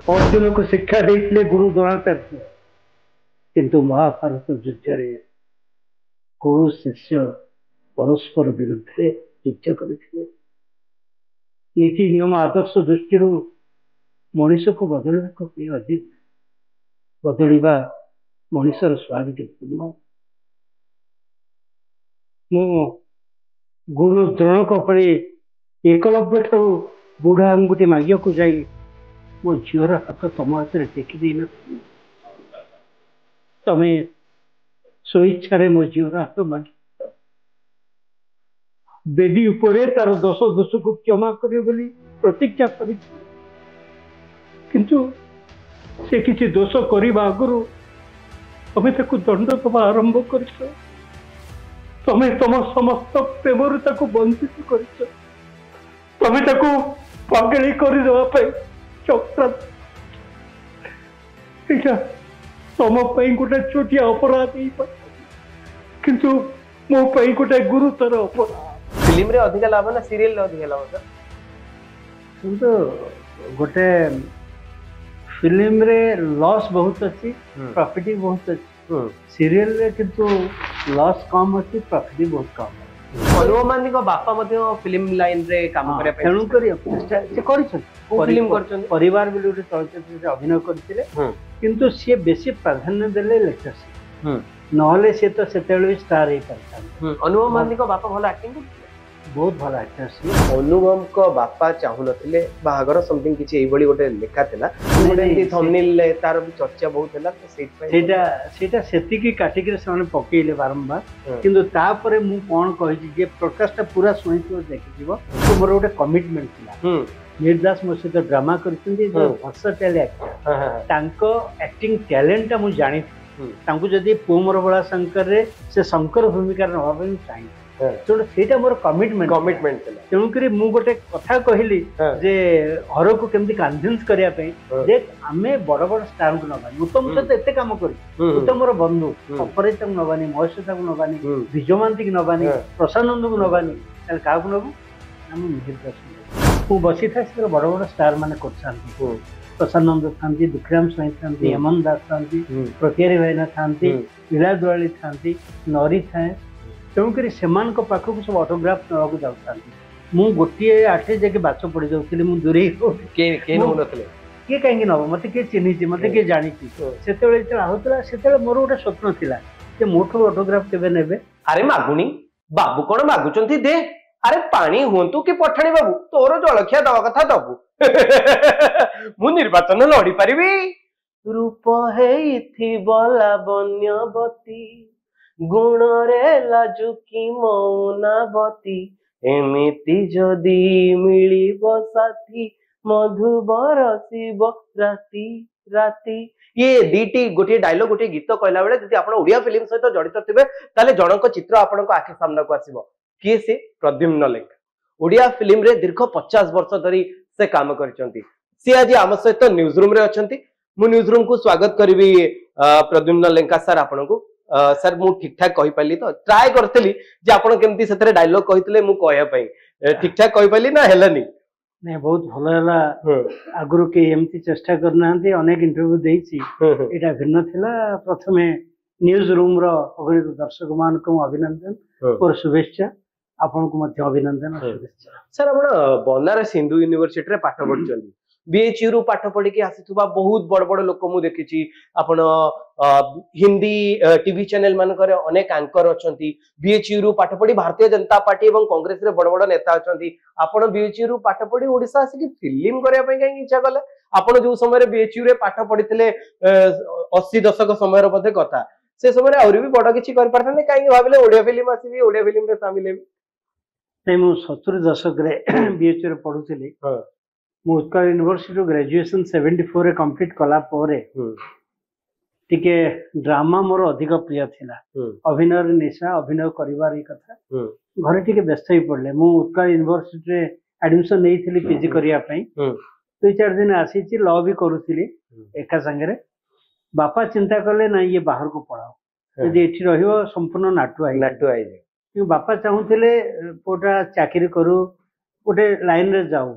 अर्जुन को शिक्षा देते गुरु द्रोणाचार्य किंतु महाभारत युद्ध गुरु शिष्य परस्पर विरुद्ध युद्ध करते नीति नियम आदर्श दृष्टि मनीष को बदलने अधिक बदलवा मनीषर स्वाभाविक मु गुरु द्रोणक पड़े एकलव्य ठार बुढ़ा अंगुठी मागिया को जाई मो झीवर हाथ तुम हाथ में टेकी न तमें स्वेच्छा मो झीवर हाथ माग बेदी उपरे तार दोष दोष को क्षमा करे बोली प्रतिज्ञा कर किंतु से किसी दोष करने आगु तमें दंड दबा आरंभ कर तमें तुम समस्त प्रेम वंचित कर तमें पगड़ी करदे चक्रांत तुम गोटे छोटिया अपराध किंतु मो गोटे गुरुतर अपराध। फिल्म रे अधिक लाभ ना सीरियल रे अधिक लाभ सर? किंतु गोटे फिल्म रे लॉस बहुत अच्छी प्रॉफिट बहुत अच्छी सीरियल रे किंतु लॉस कम अच्छी प्रॉफिट बहुत कम। अनुव मानी को बापा मध्य फिल्म लाइन रे काम करे तेणु करी से फिल्म करछन परिवार बिल गोटे चलचित्र से अभिनय करथिले किंतु सी बेसी प्राधान्य देले लेक्चरशिप नहले से तो सेतेले स्टार हे करथान। अनुव मानी को बापा भलो एक्टिंग करथिले बहुत भला एक्टर। अनुपम को बापा चाहू नथिले बाहागर समथिंग किछि एई बडी गोटे लेखा थिला गोटे थंबनेल तार चर्चा बहुत हैला तो सेटा सेति की काटिक से माने पकेइले बारंबार किंतु तापरे मु कोन कहि जे प्रकाशटा पूरा सुनितो देखि जीवो तो मोर गोटे कमिटमेंट थिला निर्दास मो से ड्रामा करछिन जो वर्सटाइल एक्टर तांको एक्टिंग टैलेंट मु जानि तांको जदी पोमर बळा शंकर रे से शंकर भूमिका नवा ପାଇଁ चाहि तेणु से मोर कमिटमेंट तेणुक मु गोटे कथा कहली जे हर को केमती कन्भिन्स करने देख आम बड़ बड़ स्टार को नबानी उत्तम सहित एत कम कर उत्तम मोर बंधु अपराजिता को नबानी महेश्वता को नबानी विजय महांती की नबानी प्रसानंद को नबानी क्या नबू आम मिडिल क्लास मु बसी था बड़ बड़ स्टार मान कर प्रसानंद था दुखीराम स्वाई था हेमंत दास था प्रक्रिया भाईना था लीला दुआली था नरी था तेणुक से पाखक सब ऑटोग्राफ नाक जाऊँ मु गोटे आठे जगह बाच पड़ जाऊँ मुझे दूरे किए कहीं नब मत किए चिन्ह मत किए जानी से आउला से मोर गोटे स्वप्न था मोठू ऑटोग्राफ केवे ने अरे मागुनी बाबू कौन मागुंट दे अरे पानी हूँ कि पठाणी बाबू तोर जलखिया दवा कथा दबू मु निर्वाचन लड़ी पारि रूप है लावण्यवती गुण रे लाजुकी मौनावती एमिति जदि मिलिब साथी मधु बरसिब राति राति ये दीटी गोटे डायलॉग गोटे गीत कहला बेले जदि आपण ओडिया फिल्म सहित जड़ित थिबे ताले जनक चित्र आपण को आखि सामना को आसीबो किए से प्रद्युम्न लेंका ओडिया फिल्म रे दीर्घ 50 वर्ष धरी से काम करचंती से आज आम सहित न्यूज रूम रे अछंती मु न्यूज रूम को स्वागत करबी प्रद्युम्न लेंका सर आपण को सर मु ठीक ठाक कहि पाली तो ट्राई करतली जे आपण केमती सेतरे डायलॉग कहितले मु कहया पई ठीक ठाक कहि पाली ना हेलानी नहीं बहुत भलो हला आगुरु के एमती चेष्टा करना अनेक इंटरव्यू देइछि एटा भिन्न थिला प्रथमे न्यूज रूम रो अगणित दर्शक मान को अभिनंदन और शुभेच्छा आपण को मध्य अभिनंदन और शुभेच्छा। सर आपण बनारस हिंदू यूनिवर्सिटी रे पाठ पढचली बीएचयू रु पाठ पढ़ी की आसीथुबा बहुत बड़ बड़ लोक मु देखिछि आपण हिंदी टीवी चैनल मान करे अनेक एंकर अछंती बीएचयू रु पाठ पढ़ी भारतीय जनता पार्टी एवं कांग्रेस रे बड़ बड़ नेता अछंती आपण बीएचयू रु पाठ पढ़ी ओडिसा आसी की फिल्म करया पई काई इच्छा कले आपण जो समय रे बीएचयू रे पाठ पढ़िथिले 80 दशक समय रो बथे कथा से समय रे और भी बड़ किछि कर परथने काई भाबिले ओडिया फिल्म आसीबी ओडिया फिल्म रे शामिल हेबी नै मु 70 दशक रे बीएचयू रे पढुथिली उत्कल यूनिवर्सिटी ग्रेजुएशन 74 रे कंप्लीट कला पोरे टिके ड्रामा मोर अधिक प्रिय थिला अभिनय निशा अभिनय करिवार ई कथा घरे टिके व्यस्त ही पड़ले मु उत्कल यूनिवर्सिटी रे एडमिशन नै थिली पीजी करिया पई 2-4 दिन आसी छि लॉ भी करूथिली एका संगे बापा चिंता करले ना ये बाहर को पढ़ाओ यदि एठी रहियो संपूर्ण नाटुआ जाए बापा चाहूथिले पोटा चाकरी करू गोटे लाइन रे जाऊ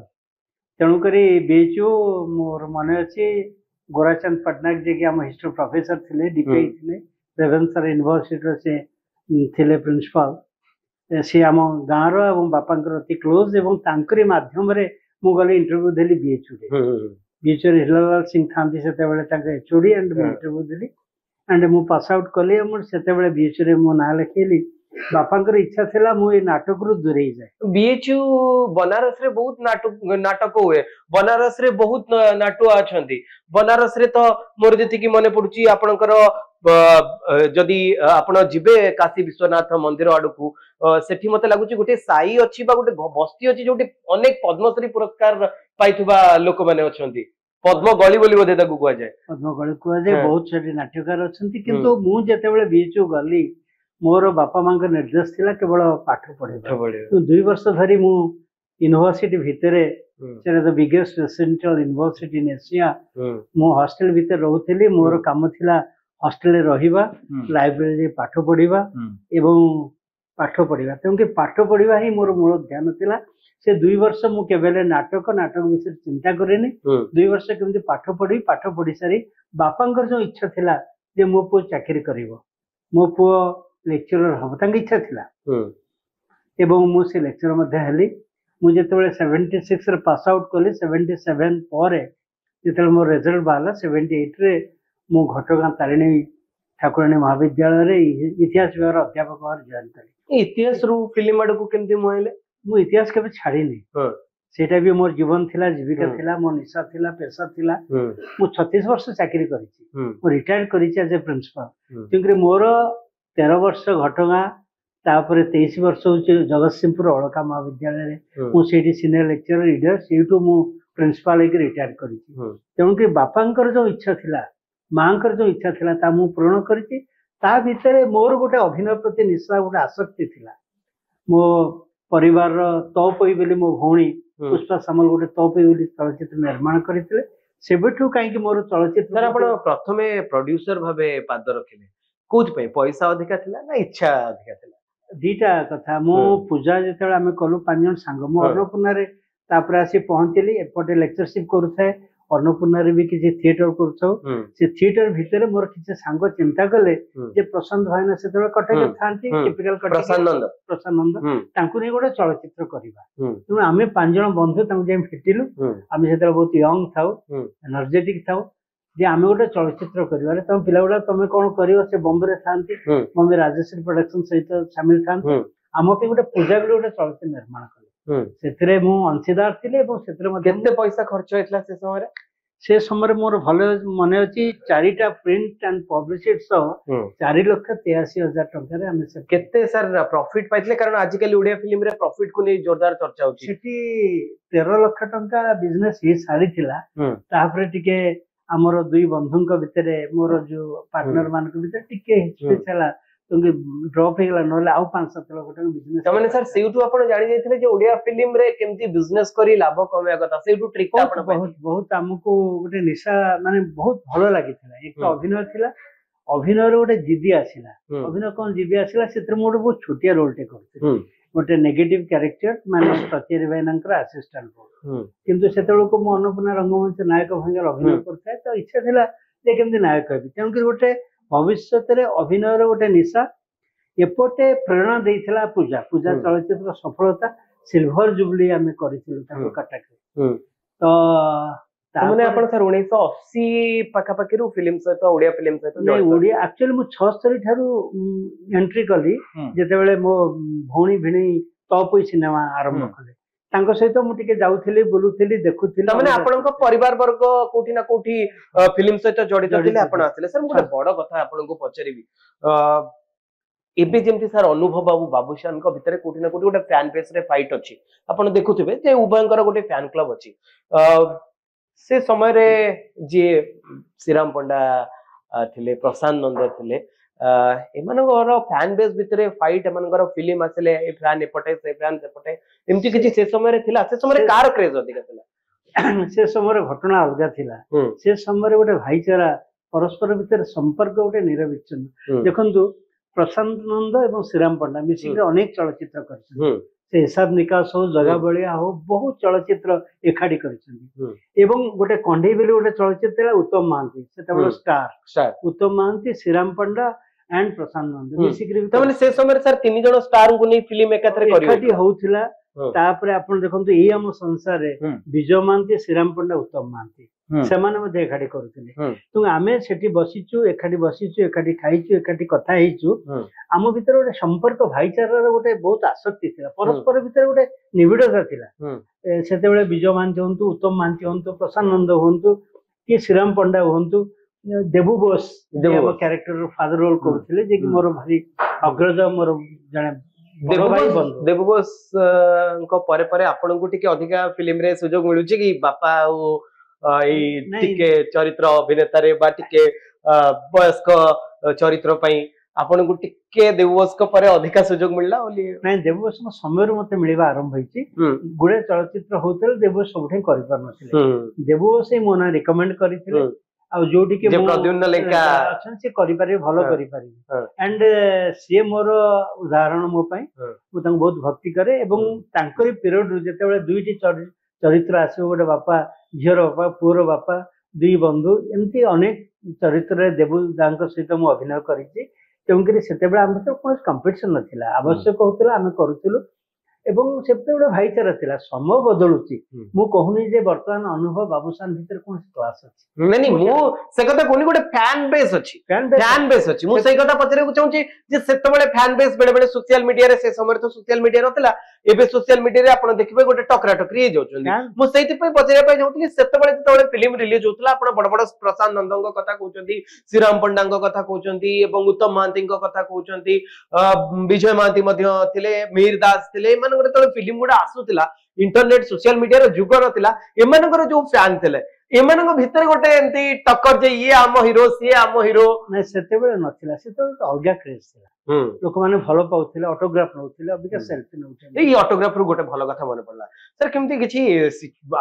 तेणुक बीएचयू मोर मन अच्छी गोराचंद पट्टनायक जे कि आम हिस्ट्री प्रोफेसर थे डीपीआई थे रेवेन्सा यूनिवर्सिटी से थे प्रिंसिपल सी आम गाँव रो बापा अति क्लोज एवं तांकरी माध्यम रे मु गले इंटरव्यू देली बीएचयू बीएचयू हिलालाल सिंह था से HOD and interview Delhi and मु पास आउट कली से बीएचयू मो ना लिखेली बापा इच्छा थिला मु नाटक रु दूरे जाए बीएचयू बनारस रे बहुत नाटक हुए बनारस रे बहुत नाटुआ अछंती बनारस रे तो मोर जति की मने पडुची आपनकर जदि आपण जिबे काशी विश्वनाथ मंदिर आडकू सेठी मते लागुची गोटे साई अछि बा गोटे बस्ती अछि जोटे अनेक पद्मश्री पुरस्कार पाइथुबा लोक माने अछंती पद्म गली बोली बोधे ताकू कुआ जाय पद्म गली कुआ जाय बहुत सारी नाट्यकार अछंती किंतु मु जेतेबेले बीएचयू गली मोर बापा मां निर्देश थिला केवल पाठ पढ़े 2 वर्ष धरी मु यूनिवर्सिटी भितरे the biggest residential university in Asia मु हॉस्टल भितर रहउथिली मोर काम थिला हॉस्टल रे रहिबा लाइब्रेरी पाठ पढ़िबा एवं पाठ पढ़िबा क्योंकि पाठ पढ़िबा ही मोर मूल ध्यान थिला से 2 वर्ष मु केवल नाटक विषय चिंता करेनी 2 वर्ष केमती पाठ पढ़ी सारी बापांकर जो इच्छा थिला जे मो पु चाकरी करिवो मो पु लेक्चरर हम तांग इच्छा थिला एवं मु से लेक्चरर मध्ये हेली मु जेतेबेले 76 रे पास आउट कली 77 परे जेतेबेले मोर रिजल्ट बाला 78 रे मु घटगां तारिणी ठाकुराणी महाविद्यालय रे इतिहास विभाग अध्यापक भाव जॉइन कली इतिहास रु फिल्म आडकू केमती मोइले मु इतिहास केबे छाड़ीनी सेटा भी मोर जीवन थिला जीविका थिला मो निशा थिला पेशा थिला मु 36 वर्ष चाकरी करिछि मु रिटायर्ड करिछि एज ए प्रिंसिपल क्योंकि मोर 13 वर्ष घटगां तापर 23 वर्ष होछि जगतसिंहपुर अलका महाविद्यालय रे मु सेठी सीनियर लेक्चरर रीडर सेठू मु प्रिंसिपल एक रिटायर करिछि तेणु कि बापांकर जो इच्छा थिला मांकर जो इच्छा थिला ता मु पूर्ण करिछि ता भितरे मोर गोटे अभिनय प्रति निशा गोटे आसक्ति थिला मो परिवार तौपई बोली मो भौणी पुष्पा सामल गोटे तौपई बोली चलचित्र निर्माण करथिले सेबेठू काई मोर चलचित्र सर आपण प्रथमे प्रोड्यूसर भाबे पाद रखिले कोथ पे पैसा अधिका थिला ना इच्छा अधिका थिला दीटा कथा मो पूजा जेतेबेले आमे कलु 5 जन संग मो अन्नपूर्णा रे तापर आसी पहुंचली एपटे लेक्चरशिप करूथाय अन्नपूर्णा रे भी किछि थिएटर करछौ से थिएटर भितरे मोर किछि संग चिंता कले जे प्रशांत भाईना सेतेबेले कटक थांती टिपिकल कटक प्रशानंद तांकु नै गोटे चलचित्र करिबा तु आमे 5 जन बंधु तांकु जे भेटिलु आमे सेतेबेले बहुत यंग थाउ एनर्जेटिक थाउ जे आमे गोटे चलचित्र करिबा रे तम पिला गुडा तमे कोन करियो से बॉम्बे रे थांती बॉम्बे राजेश्वरी प्रोडक्शन सहित शामिल थांती आमो पे गोटे पूजा गुडा गोटे चलचित्र निर्माण कले सेतरे मु अंशीदार थिले एवं सेतरे मध्ये केते पैसा खर्च होइतला से समय मोर भले मन अछि 4टा प्रिंट एंड पब्लिशिड सो 4,83,000 टंका रे हम से केते सर प्रॉफिट पाइतले कारण आज कल ओडिया फिल्म रे प्रॉफिट को नै जोरदार चर्चा होछि सेठी 13 लाख टंका बिजनेस ही सारी थिला तापरे टिके हमर दुई बंधुंक भितरे मोर जो पार्टनर मान के भितर टिके हिस्सा क्योंकि ड्रॉप हे गला नले आउ 5-7 लाख टंका बिजनेस तमने सर सेउटू आपण जानि जायथिले जे ओडिया फिल्म रे केमती बिजनेस करी लाभ कमे कथा सेउटू ट्रिक आपण बहुत बहुत हमको गोटे निशा माने बहुत भलो लागिथिला एक तो अभिनय थिला अभिनय रे गोटे जिद्दी आसिला अभिनय कोन जिद्दी आसिला सेत्र मोड बहुत छोटिया रोल टे करथि गोटे नेगेटिव कैरेक्टर माने सत्यरी भाईनकर असिस्टेंट किंतु सेतेबेले को मो अन्नपूर्णा रंगमंच नायक भंगर अभिनय करथाय तो इच्छा थिला जे केमती नायक हेबी तेणुकि गोटे भविष्य रे अभिनय रे गोटे निशा एपटे प्रेरणा देइथिला पूजा पूजा चलचित्र सफलता सिल्वर जुबली आमे करिथिलु ताको कटक तो तामने आपण सर 1980 पाखा पाखी रु फिल्म सहित ओडिया फिल्म सहित नहीं ओडिया एक्चुअली मु 76 थारु एंट्री कली जेतेबेले मो भौणी भिणी टॉप सिनेमा आरंभ कले तांको सहित मु टिके जाउथिली बुलुथिली देखुथिली तमने आपनको परिवार वर्ग कोठी ना कोठी फिल्म सहित जडित थिले आपण आथिले सर मोटे बड़ कथा आपनको पचरिबी एबे जेमती सर अनुभव बाबू बाबूशान को भितरे कोठी ना कोठी गोटे फैन बेस रे फाइट अछि आपण देखुथिबे जे उभयंकर गोटे फैन क्लब अछि से समय रे जे श्रीराम पंडा थिले प्रशांत नंद थिले एमानकर फैन बेस भितरे फाइट एमानकर फिल्म आसले ए फैन एपटे से फैन सेपटे एमती किछि से समय रे थिला से समय रे कार क्रेज अधिक थिला से समय रे घटना अलगा थिला से समय रे गोटे भाईचारा परस्पर भितर संपर्क गोटे निरविच्छिन्न देखंतु प्रशांत नंद एवं श्रीराम पंडा मिसिंग अनेक चलचित्र कर से हिसाब निकास हो जगह बलिया हो बहुत चलचित्र एकाठी करिसेंती एवं गोटे कंढई बेले गोटे चलचित्र उत्तम महांती सेतबेले स्टार उत्तम महांती श्रीराम पंडा एंड प्रशांत नंद मिसिकरी तमने से समय सर तीन जण स्टार को नहीं फिल्म एकाथरे करियो एकाठी होउथिला तापरे आपण देखंतु एई हम संसार रे विजय महांती श्रीराम पंडा उत्तम महांती सेमाने मध्ये एकाठी करूथिले तो आमे सेठी बसिचु एकाठी खाइचु एकाठी कथा हेइचु आम भितर गोटे संपर्क भाईचारार गोटे बहुत आसक्ति थिला परस्पर भितर गोटे निबिड़ता थिला सेतेबेले विजय महांती होंतु उत्तम महांती होंतु प्रशांत नंद होंतु कि श्रीराम पंडा होंतु देबू बोस कैरेक्टर फादर रोल करूथिले जे कि मोर भारी अग्रज मोर जने देबू बोस को परे परे आपन को टिके अधिका फिल्म रे सुजोग मिलुची कि बापा टिके चरित्र अभिनेता रे बा टिके वयस्क चरित्र पई आपन को टिके देवबोस को परे अधिका सुजोग मिलला ओली नै देवबोस को समय रे मते मिलिबा आरंभ होईची गुडे चलचित्र होतल देवबोस सबठे करि पार नथिले देवबोस ही मोना रिकमेंड करिथिले आ जोटी के प्रद्युम्न लेका अछन से करि पारे भलो करि पारे एंड से मोर उदाहरण मो पई मु तंग बहुत भक्ति करे एवं तांकरी पीरियड जेतेबेले दुईटी चरित्र आसे गोटे बापा झियर बापा पुअर बापा दुई बंधु एमती अनेक चरित्र देबू दांक सहित मु अभिनय करिछि तेणुकरी सेतेबेले आम तो कोन कंपटीशन नथिला आवश्यक होतला आमे करूथिलु एवं सेते गोटे भाईचारा थिला समय बदलुची मु कहूनी जे वर्तमान अनुभव बाबूसान भीतर कोन क्लास अछि नहीं मु से कथा कोनी गोटे फैन बेस अछि मु से कथा पचरे को चाहूची जे सेतेबेले फैन बेस बेले बेले सोशल मीडिया रे से समय तो सोशल मीडिया नथिला एबे सोशल मीडिया रे आपण देखिबे गोटे टकरा टकरी जाउछन मु सेति पय पचरे पय जाउतली सेतेबेले जेतेबेले फिल्म रिलीज होतला आपण बड़ बड़ प्रशांत नंदन को कथा कहउचंती श्रीराम पंडा को कथा कहउचंती एवं उत्तम महांती को कथा कहउचंती विजय महांती मध्ये थिले मीर दास थिले मन गोटे तळे फिल्म गुडा आसुतिला इंटरनेट सोशल मीडिया रो जुग नथिला एमानकर जो फैन थिले एमानक भितर गोटे एंती टक्कर जे ये आम हीरो सी आम हीरो नै सेतेबेले नथिला सेतेबेले अलगा क्रेज थिला लोक माने भलो पाउथिले ऑटोग्राफ नउथिले अबिका सेल्फी नउथिले एई ऑटोग्राफ रो गोटे भलो कथा मने पड़ला सर केमती किछि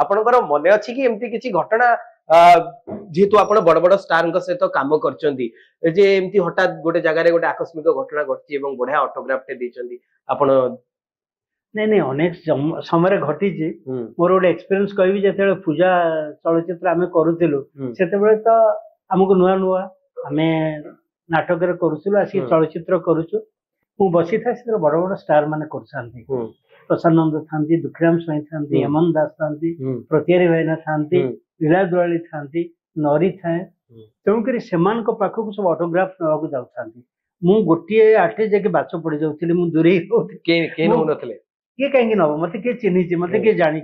आपनकर मने अछि कि एमती किछि घटना जेतु आपण बड़ बड़ स्टार को सहित काम करचंदी जे एमती हठात गोटे जगह रे गोटे आकस्मिक घटना घटची एवं बढ़िया ऑटोग्राफ टे देचंदी आपण नहीं अनेक समय घटी मोर गोटे एक्सपीरियंस कहबी जेतेबेले पूजा चलचित्र आमे करूतिलु सेतेबेले तो हमको नुआ नुआ आमे नाटक रे करूतिलु आसी चलचित्र करूछु मु बसी था से बड़ बड़ स्टार माने करछांती प्रसन्नंद थांती दुखराम स्वाई थांती हेमंत दास थांती प्रतिहारी भाईना थांती लीला दुआली थांती नरी थाए तेणुकरी सेमान को पाखु को सब ऑटोग्राफ नवाक जाउथांती मु गोटिए आटे जके बाच पड़ी जाउथिली मु दूरे के नो नथले के कहीं नब मत किए चिन्ही मत किए जानी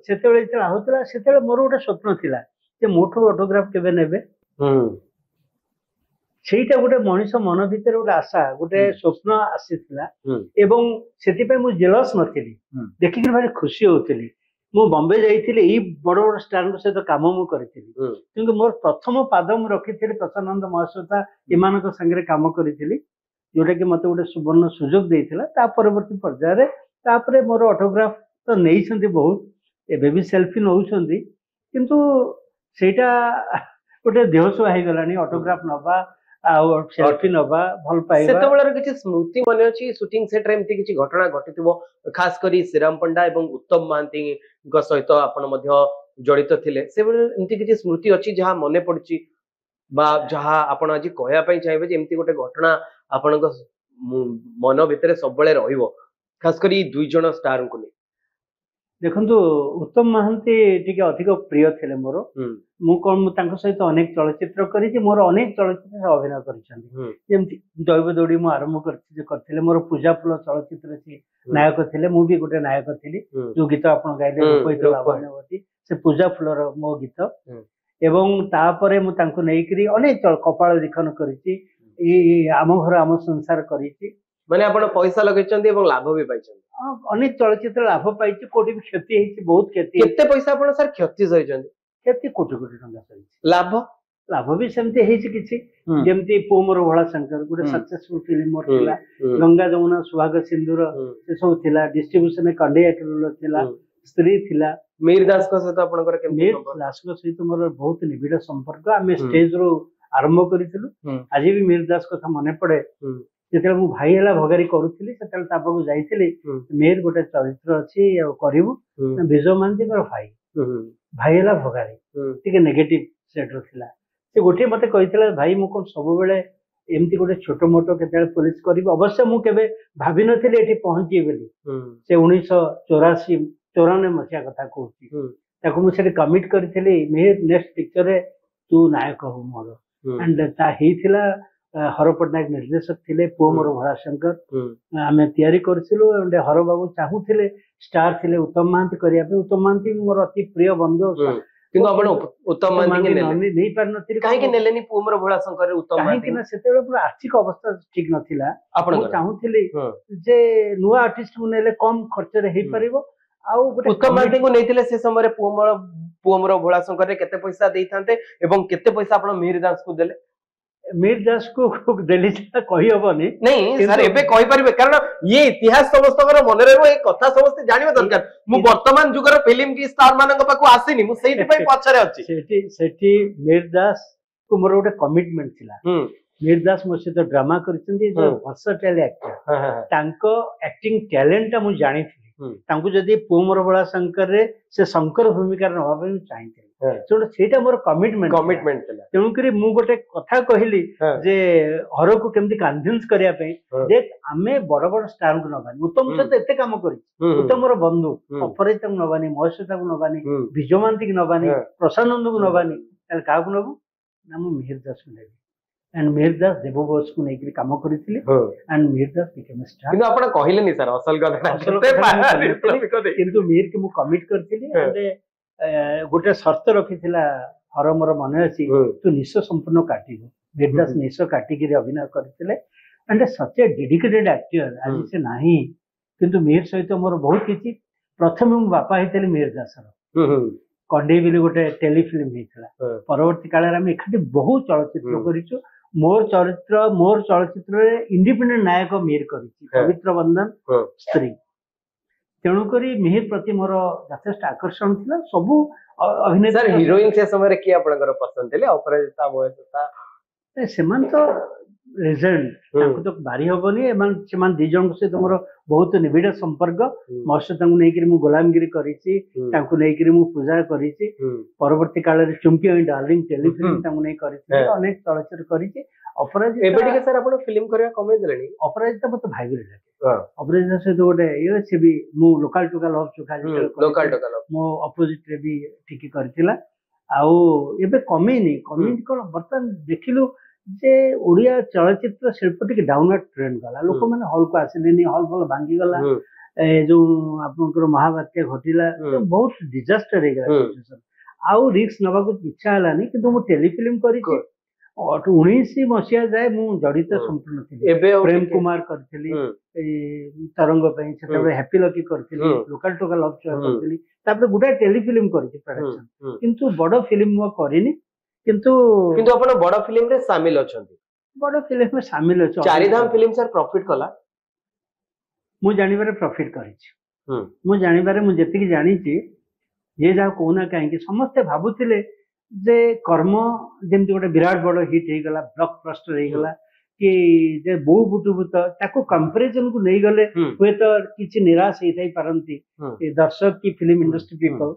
से आहुला से मोर गोटे स्वप्न थिला जे मोठो ऑटोग्राफ केबे नेबे सेटा गोटे मनीष मन भीतर गोटे आशा गोटे स्वप्न आसीथिला एवं सेति पे मु जेलस नथिली देखि भारी खुशी होतिली मु बॉम्बे जाइथिली ई बड़ बड़ स्टार को सहित काम मु करथिली क्योंकि मोर प्रथम पाद मु रखिथिली प्रसन्नंद महाश्वेता इमानक संगे काम करथिली जोटा कि मते गोटे सुवर्ण सुजोग देइथिला ता परवर्ती पर्याय रे तापरे मोर ऑटोग्राफ तो नहीं छंती बहुत एबे भी सेल्फी नउछंती किंतु सेटा गोटे देहसुआ हे गलानी ऑटोग्राफ नबा आ सेल्फी नबा भल पाइबा सेतबेलर किछि स्मृति मने अछि शूटिंग सेट रे एमती किछि घटना घटिथिबो खास करी श्रीराम पंडा एवं उत्तम महांती ग सहित आपण मध्य जड़ित थिले से एमती किछि स्मृति अछि जहा मने पड़छि बा जहा आपण आज कहया पई चाहेबे जे एमती गोटे घटना आपनक मन भितरे सबले रहिबो खास करी दुई जण स्टार को देखंतु उत्तम महांती टिके अधिक प्रिय थिले मोर मु कोन तांको सहित अनेक चलचित्र करी जे मोर अनेक चलचित्र अभिनय करिसंती जेमति दैव दौड़ी मु आरंभ करथिले मोर पूजा फूल चलचित्र से नायक थिले मु भी गोटे नायक थिली जो गीत आपण गाइले रूपैतलावती से पूजा फूलर मो गीत एवं तापरे मु तांको नेइकरी अनेक कपाळ लिखन करिछि ई आम घर आम संसार करिछि माने आपण पैसा लगैचंदी एवं लाभ भी पाइचंदी अनेक चलचित्र लाभ पाइछि कोटी भी क्षति हेछि बहुत क्षति केते पैसा आपण सर क्षति सहिचंदी क्षति कोटी कोटी टंका सहिछि लाभ लाभ भी सेमते हेछि किछि जेमति पोमर भोळा शंकर गोटे सक्सेसफुल फिल्म मोर थिला गंगा जमुना सुहाग सिंदूर से सब थिला डिस्ट्रीब्यूशन में कंडे एकल थिला स्त्री थिला मीर दास को सहित आपनकर के मीर दास को सहित मोर बहुत निबिड़ संपर्क आमे स्टेज रो आरंभ करिथिलु आज भी मीर दास कथा मने पड़े ଯେତେବେଳେ ମୁଁ ଭାଇ ହେଲା ଭଗାରୀ କରୁଥିଲି ସେତେବେଳେ ତା ପାଖକୁ ଯାଇଥିଲି ମେହେର ଗୋଟେ ଚରିତ୍ର ଅଛି ଆଉ କରିବୁ ବିଜୟ ମହାନ୍ତିଙ୍କର ଭାଇ ହେଲା ଭଗାରୀ ଟିକେ ନେଗେଟିଭ ସେଡ୍ ର ଥିଲା ସେ ଗୋଟିଏ ମତେ କହିଥିଲା ଭାଇ ମୁଁ କଣ ସବୁବେଳେ ଏମିତି ଗୋଟେ ଛୋଟ ମୋଟ କେତେବେଳେ ପୋଲିସ କରିବି ଅବଶ୍ୟ ମୁଁ କେବେ ଭାବିନଥିଲି ଏଠି ପହଞ୍ଚିବି ବୋଲି ସେ 1984-94 ମସିହା କଥା କହୁଛି ତାକୁ ମୁଁ ସେଠି କମିଟ୍ କରିଥିଲି ମେହେର ନେକ୍ସଟ ପିକ୍ଚରରେ ତୁ ନାୟକ ହବୁ ମୋର ଆଣ୍ଡ ତା ହେଇଥିଲା ହର ପଟ୍ଟନାୟକ ନିର୍ଦ୍ଦେଶକ ଥିଲେ ପୁଅ ମୋର ଭୋଳାଶଙ୍କର ଆମେ ତିଆରି କରିଥିଲୁ ହର ବାବୁ ଚାହୁଁଥିଲେ ଷ୍ଟାର ଥିଲେ ଉତ୍ତମ ମହାନ୍ତି କରିବା ପାଇଁ ଉତ୍ତମ ମହାନ୍ତି ମୋର ଅତି ପ୍ରିୟ ବନ୍ଧୁ କିନ୍ତୁ ଆପଣ ଉତ୍ତମ ମହାନ୍ତି ନେଇ ପାରିନଥିଲି କାହିଁକି ନେଲେନି ପୁଅ ମୋର ଭୋଳାଶଙ୍କର ଉତ୍ତମ କାହିଁକି ନା ସେତେବେଳେ ପୁରା ଆର୍ଥିକ ଅବସ୍ଥା ଠିକ ନଥିଲା ମୁଁ ଚାହୁଁଥିଲି ଯେ ନୂଆ ଆର୍ଟିଷ୍ଟକୁ ନେଲେ କମ ଖର୍ଚ୍ଚରେ ହେଇପାରିବ ଆଉ ଉତ୍ତମ ମହାନ୍ତିଙ୍କୁ ନେଇଥିଲେ ସେ ସମୟରେ ପୁଅ ମୋର ଭୋଳାଶଙ୍କରରେ କେତେ ପଇସା ଦେଇଥାନ୍ତେ ଏବଂ କେତେ ପଇସା ଆପଣ ମିହିର ଦାସଙ୍କୁ ଦେଲେ ମିହିର ଦାସକୁ ଦେଲି କହିହବନି ନାଇଁ ସାର୍ ଏବେ କହିପାରିବେ କାରଣ ଇଏ ଇତିହାସ ସମସ୍ତଙ୍କର ମନରେ ଏ କଥା ସମସ୍ତେ ଜାଣିବା ଦରକାର ମୁଁ ବର୍ତ୍ତମାନ ଯୁଗର ଫିଲ୍ମ କି ଷ୍ଟାର ମାନଙ୍କ ପାଖକୁ ଆସିନି ମୁଁ ସେଇଥିପାଇଁ ପଛରେ ଅଛି ସେଠି ମିହିର ଦାସକୁ ମୋର ଗୋଟେ କମିଟମେଣ୍ଟ ଥିଲା ମିହିର ଦାସ ମୋ ସହିତ ଡ୍ରାମା କରିଛନ୍ତି ଭର୍ସଟାଇଲ ଆକ୍ଟର ତାଙ୍କ ଆକ୍ଟିଂ ଟ୍ୟାଲେଣ୍ଟଟା ମୁଁ ଜାଣିଥିଲି ତାଙ୍କୁ ଯଦି ପୁଅ ମୋର ଭୋଳାଶଙ୍କରରେ ସେ ଶଙ୍କର ଭୂମିକାରେ ନେବା ପାଇଁ ମୁଁ ଚାହିଁଥିଲି ସେଇଟା ମୋର କମିଟମେଣ୍ଟ ଥିଲା ତେଣୁକରି ମୁଁ ଗୋଟେ କଥା କହିଲି ଯେ ହରକୁ କେମିତି କନଭିନ୍ସ କରିବା ପାଇଁ ଯେ ଆମେ ବଡ ବଡ ଷ୍ଟାରଙ୍କୁ ନବାନି ଉତ୍ତମ ସହିତ ଏତେ କାମ କରିଛି ଉତ୍ତମ ମୋର ବନ୍ଧୁ ଅପରାଜିତାକୁ ନବାନି ମହେଶ୍ୱତାକୁ ନବାନି ବିଜୟ ମହାନ୍ତିକୁ ନବାନି ପ୍ରସାନନ୍ଦକୁ ନବାନି ତାହେଲେ କାହାକୁ ନବୁ ନା ମୁଁ ମିହିର ଦାସକୁ ନେବି and ମିହିର ଦାସ ଦେବ ବୋସକୁ ନେଇକି କାମ କରିଥିଲି and Mihir Das became a star କିନ୍ତୁ ଆପଣ କହିଲେନି ସାର୍ ଅସଲ କଥା କିନ୍ତୁ ମିହିରକୁ ମୁଁ କମିଟ୍ କରିଥିଲି ଗୋଟେ ସର୍ତ୍ତ ରଖିଥିଲା ହର ମୋର ମନେ ଅଛି ତୁ ନିଶ ସମ୍ପୂର୍ଣ୍ଣ କାଟିବୁ ମିହିର ଦାସ ନିଶ କାଟିକିରି ଅଭିନୟ କରିଥିଲେ and such a dedicated actor ଆଜି ସେ ନାହିଁ କିନ୍ତୁ ମିହିର ସହିତ ମୋର ବହୁତ କିଛି ପ୍ରଥମେ ମୁଁ ବାପା ହେଇଥିଲି ମିହିର ଦାସର କଣ୍ଢେଇ ବୋଲି ଗୋଟେ ଟେଲିଫିଲ୍ମ ହେଇଥିଲା ପରବର୍ତ୍ତୀ କାଳରେ ଆମେ ଏକାଠି ବହୁତ ଚଳଚ୍ଚିତ୍ର କରିଛୁ ମୋର ଚଳଚ୍ଚିତ୍ରରେ ଇଣ୍ଡିପେଣ୍ଡେଣ୍ଟ ନାୟକ ମିହିର କରିଛି ପବିତ୍ର ବନ୍ଧନ ସ୍ତ୍ରୀ ତେଣୁକରି ମିହିର ପ୍ରତି ମୋର ଯଥେଷ୍ଟ ଆକର୍ଷଣ ଥିଲା ସବୁ ଅଭିନେତା ହିରୋଇନ ସେ ସମୟରେ କିଏ ଆପଣଙ୍କର ପସନ୍ଦ ଥିଲେ ଅପରାଜିତା ମହେଶ୍ୱତା ସେମାନେ ତ ଲେଜେଣ୍ଡ ତାଙ୍କୁ ତ ବାରି ହବନି ସେମାନେ ଦି ଜଣଙ୍କ ସହିତ ମୋର ବହୁତ ନିବିଡ଼ ସମ୍ପର୍କ ମହେଶ୍ୱତାଙ୍କୁ ନେଇକିରି ମୁଁ ଗୋଲାମଗିରି କରିଛି ତାଙ୍କୁ ନେଇକିରି ମୁଁ ପୂଜା କରିଛି ପରବର୍ତ୍ତୀ କାଳରେ ଚୁମ୍କି ଆଣ୍ଡ ଡାର୍ଲିଂ ଟେଲିଫିଲ୍ମ ତାଙ୍କୁ ନେଇ କରିଥିଲି ଅନେକ ଚଳଚ୍ଚିତ୍ର କରିଛି ଅପରାଜିତା ଏବେ ଟିକେ ସାର୍ ଆପଣ ଫିଲ୍ମ କରିବା କମେଇ ଦେଲେଣି ଅପରାଜିତା ମତେ ଭାଇ ବୋଲି ଲାଗେ ଅପରାଜିତା ସହିତ ଗୋଟେ ସେ ବି ମୁଁ ଲୋକାଲ ଟୋକା ଲଭ ଚୋଖା ମୋ ଅପୋଜିଟରେ ବି ଠିକ କରିଥିଲା ଆଉ ଏବେ କମେଇନି କଣ ବର୍ତ୍ତମାନ ଦେଖିଲୁ ଯେ ଓଡିଆ ଚଳଚ୍ଚିତ୍ର ଶିଳ୍ପ ଟିକେ ଡାଉନୱାର୍ଡ ଟ୍ରେଣ୍ଡ ଗଲା ଲୋକମାନେ ହଲକୁ ଆସିଲେନି ହଲ ଫଲ ଭାଙ୍ଗିଗଲା ଯୋଉ ଆପଣଙ୍କର ମହାବାତ୍ୟା ଘଟିଲା ବହୁତ ଡିଜାଷ୍ଟର ହେଇଗଲା ଆଉ ରିସ୍କ ନେବାକୁ ଇଚ୍ଛା ହେଲାନି କିନ୍ତୁ ମୁଁ ଟେଲିଫିଲ୍ମ କରିଛି 19 ମସିହା ଯାଏ ମୁଁ ଜଡିତ ସମ୍ପୂର୍ଣ୍ଣ ଥିଲି ପ୍ରେମ କୁମାର କରିଥିଲି ତରଙ୍ଗ ପାଇଁ ସେତେବେଳେ ହ୍ୟାପି ଲକି କରିଥିଲି ଲୋକାଲ ଟୋକା ଲଭ ଚୋଖା କରିଥିଲି ତାପରେ ଗୋଟାଏ ଟେଲିଫିଲ୍ମ କରିଛି ପ୍ରଡକ୍ସନ କିନ୍ତୁ ବଡ ଫିଲ୍ମ ମୁଁ କରିନି କିନ୍ତୁ ଆପଣ ବଡ ଫିଲ୍ମରେ ସାମିଲ ଅଛନ୍ତି ବଡ ଫିଲ୍ମରେ ସାମିଲ ଅଛି ଚାରିଧାମ ଫିଲ୍ମ ସାର୍ ପ୍ରଫିଟ କଲା ମୁଁ ଜାଣିବାରେ ପ୍ରଫିଟ କରିଛି ମୁଁ ଜାଣିବାରେ ମୁଁ ଯେତିକି ଜାଣିଛି ଯିଏ ଯାହା କହୁନା କାହିଁକି ସମସ୍ତେ ଭାବୁଥିଲେ ଯେ କର୍ମ ଯେମିତି ଗୋଟେ ବିରାଟ ବଡ ହିଟ୍ ହେଇଗଲା ବ୍ଲକବଷ୍ଟର ହେଇଗଲା କି ଯେ ବୋଉ ବୁଟୁଭୂତ ତାକୁ କମ୍ପାରିଜନ କୁ ନେଇଗଲେ ହୁଏତ କିଛି ନିରାଶ ହେଇଥାଇ ପାରନ୍ତି ଦର୍ଶକ କି ଫିଲ୍ମ ଇଣ୍ଡଷ୍ଟ୍ରି ପିପଲ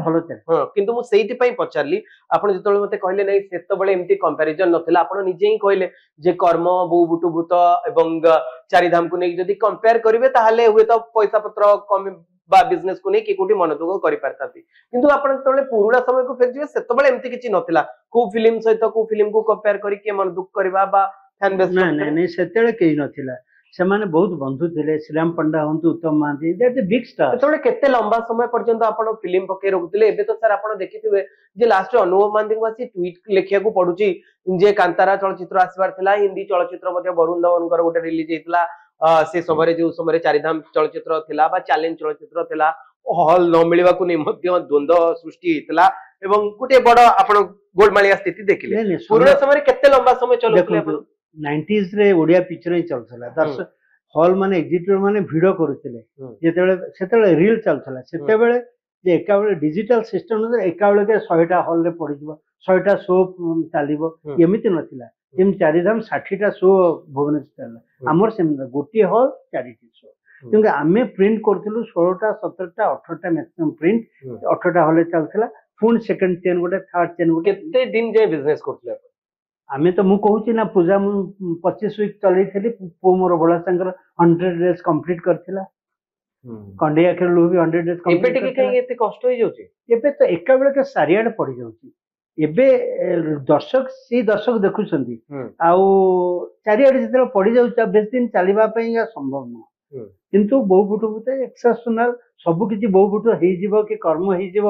ଭଲ କିନ୍ତୁ ମୁଁ ସେଇଥିପାଇଁ ପଚାରିଲି ଆପଣ ଯେତେବେଳେ ମତେ କହିଲେ ନାଇଁ ସେତେବେଳେ ଏମିତି କମ୍ପାରିଜନ ନଥିଲା ଆପଣ ନିଜେ ହିଁ କହିଲେ ଯେ କର୍ମ ବୋଉ ବୁଟୁଭୂତ ଏବଂ ଚାରିଧାମକୁ ନେଇକି ଯଦି କମ୍ପେୟାର କରିବେ ତାହେଲେ ହୁଏତ ପଇସା ପତ୍ର କମି বা ବିଜନେସ କୁ ନେଇ କୋଉଠି ମନ ଦୁଃଖ କରିପାରିଥାନ୍ତି କିନ୍ତୁ ଆପଣ ଯେତେବେଳେ ପୁରୁଣା ସମୟକୁ ଫେରିଯିବେ ସେତେବେଳେ ଏମିତି କିଛି ନଥିଲା କୋଉ ଫିଲ୍ମ ସହିତ କୋଉ ଫିଲ୍ମକୁ କମ୍ପେୟାର କରି କିଏ ମନ ଦୁଃଖ କରିବା ବା ଫ୍ୟାନ ବେସ୍ ନାଇଁ ସେତେବେଳେ କେହି ନଥିଲା ସେମାନେ ବହୁତ ବନ୍ଧୁ ଥିଲେ ଶ୍ରୀରାମ ପଣ୍ଡା ହୁଅନ୍ତୁ ଉତ୍ତମ ମହାନ୍ତି ବିଗ ଷ୍ଟାର ସେତେବେଳେ କେତେ ଲମ୍ବା ସମୟ ପର୍ଯ୍ୟନ୍ତ ଆପଣ ଫିଲ୍ମ ପକେଇ ରଖୁଥିଲେ ଏବେ ତ ସାର୍ ଆପଣ ଦେଖିଥିବେ ଯେ ଲାଷ୍ଟରେ ଅନୁଭବ ମହାନ୍ତିଙ୍କୁ ଆସି ଟ୍ୱିଟ ଲେଖିବାକୁ ପଡୁଛି ଯେ କାନ୍ତାରା ଚଳଚ୍ଚିତ୍ର ଆସିବାର ଥିଲା ହିନ୍ଦୀ ଚଳଚ୍ଚିତ୍ର ମଧ୍ୟ ବରୁଣ ଧୱନଙ୍କର ଗୋଟେ ରିଲିଜ ହେଇଥିଲା से समय जो समय चारिधाम चलचित्र थिला बा चैलेंज चलचित्र थिला हॉल न मिलवाकू नै मध्य द्वंद्व सृष्टि हेतला एवं गुटे बड़ आपण गोलमालिया स्थिति देखिले पुराना समय केते लंबा समय चलुथले 90s रे ओडिया पिक्चर ही चलथला दर्शक हॉल माने एग्जिबिटर माने भिडियो करूथिले सेतेबेले रील चलथला सेतेबेले जे एकाबेले डिजिटल सिस्टम एकाबेले के 100टा हॉल रे पड़ी जिवो 100टा शो चलिबो एमिति नथिला ଯେମିତି ଚାରିଧାମ 60ଟା ଶୋ ଭୁବନେଶ୍ୱର ହେଲା ଆମର ସେମିତି ଗୋଟିଏ ହଲ୍ 4ଟି ଶୋ କିନ୍ତୁ ଆମେ ପ୍ରିଣ୍ଟ କରୁଥିଲୁ 16ଟା 17ଟା 18ଟା ମ୍ୟାକ୍ସିମମ୍ ପ୍ରିଣ୍ଟ 18ଟା ହଲ୍ ଚାଲୁଥିଲା ପୁଣି ସେକେଣ୍ଡ ଚେନ୍ ଗୋଟେ ଥାର୍ଡ ଚେନ୍ ଗୋଟେ କେତେ ଦିନ ଯାଏ ବିଜନେସ କରୁଥିଲେ ଆପଣ? ଆମେ ତ ମୁଁ କହୁଛି ନା ପୂଜା ମୁଁ 25 ୱିକ୍ ଚଲେଇଥିଲି ପୁଅ ମୋର ବଡ ସାଙ୍ଗର 100 ଡେଜ୍ କମ୍ପ୍ଲିଟ କରିଥିଲା କଣ୍ଡେଇ ଆଖିର ଲୁହ ବି 100 ଡେଜ୍ ଏବେ ଟିକେ କାହିଁକି ଏତେ କଷ୍ଟ ହେଇଯାଉଛି? ଏବେ ତ ଏକା ବେଳକେ ଚାରିଆଡେ ପଡିଯାଉଛି ଏବେ ଦର୍ଶକ ସେଇ ଦର୍ଶକ ଦେଖୁଛନ୍ତି ଆଉ ଚାରିଆଡେ ଯେତେବେଳେ ପଡିଯାଉଛି ଆଉ ବେଶୀ ଦିନ ଚାଲିବା ପାଇଁ ସମ୍ଭବ ନୁହଁ କିନ୍ତୁ ବୋଉ ବୁଟୁ ବୁଟେ ଏକ୍ସେପସନାଲ ସବୁ କିଛି ବୋଉ ବୁଟୁ ହେଇଯିବ କି କର୍ମ ହେଇଯିବ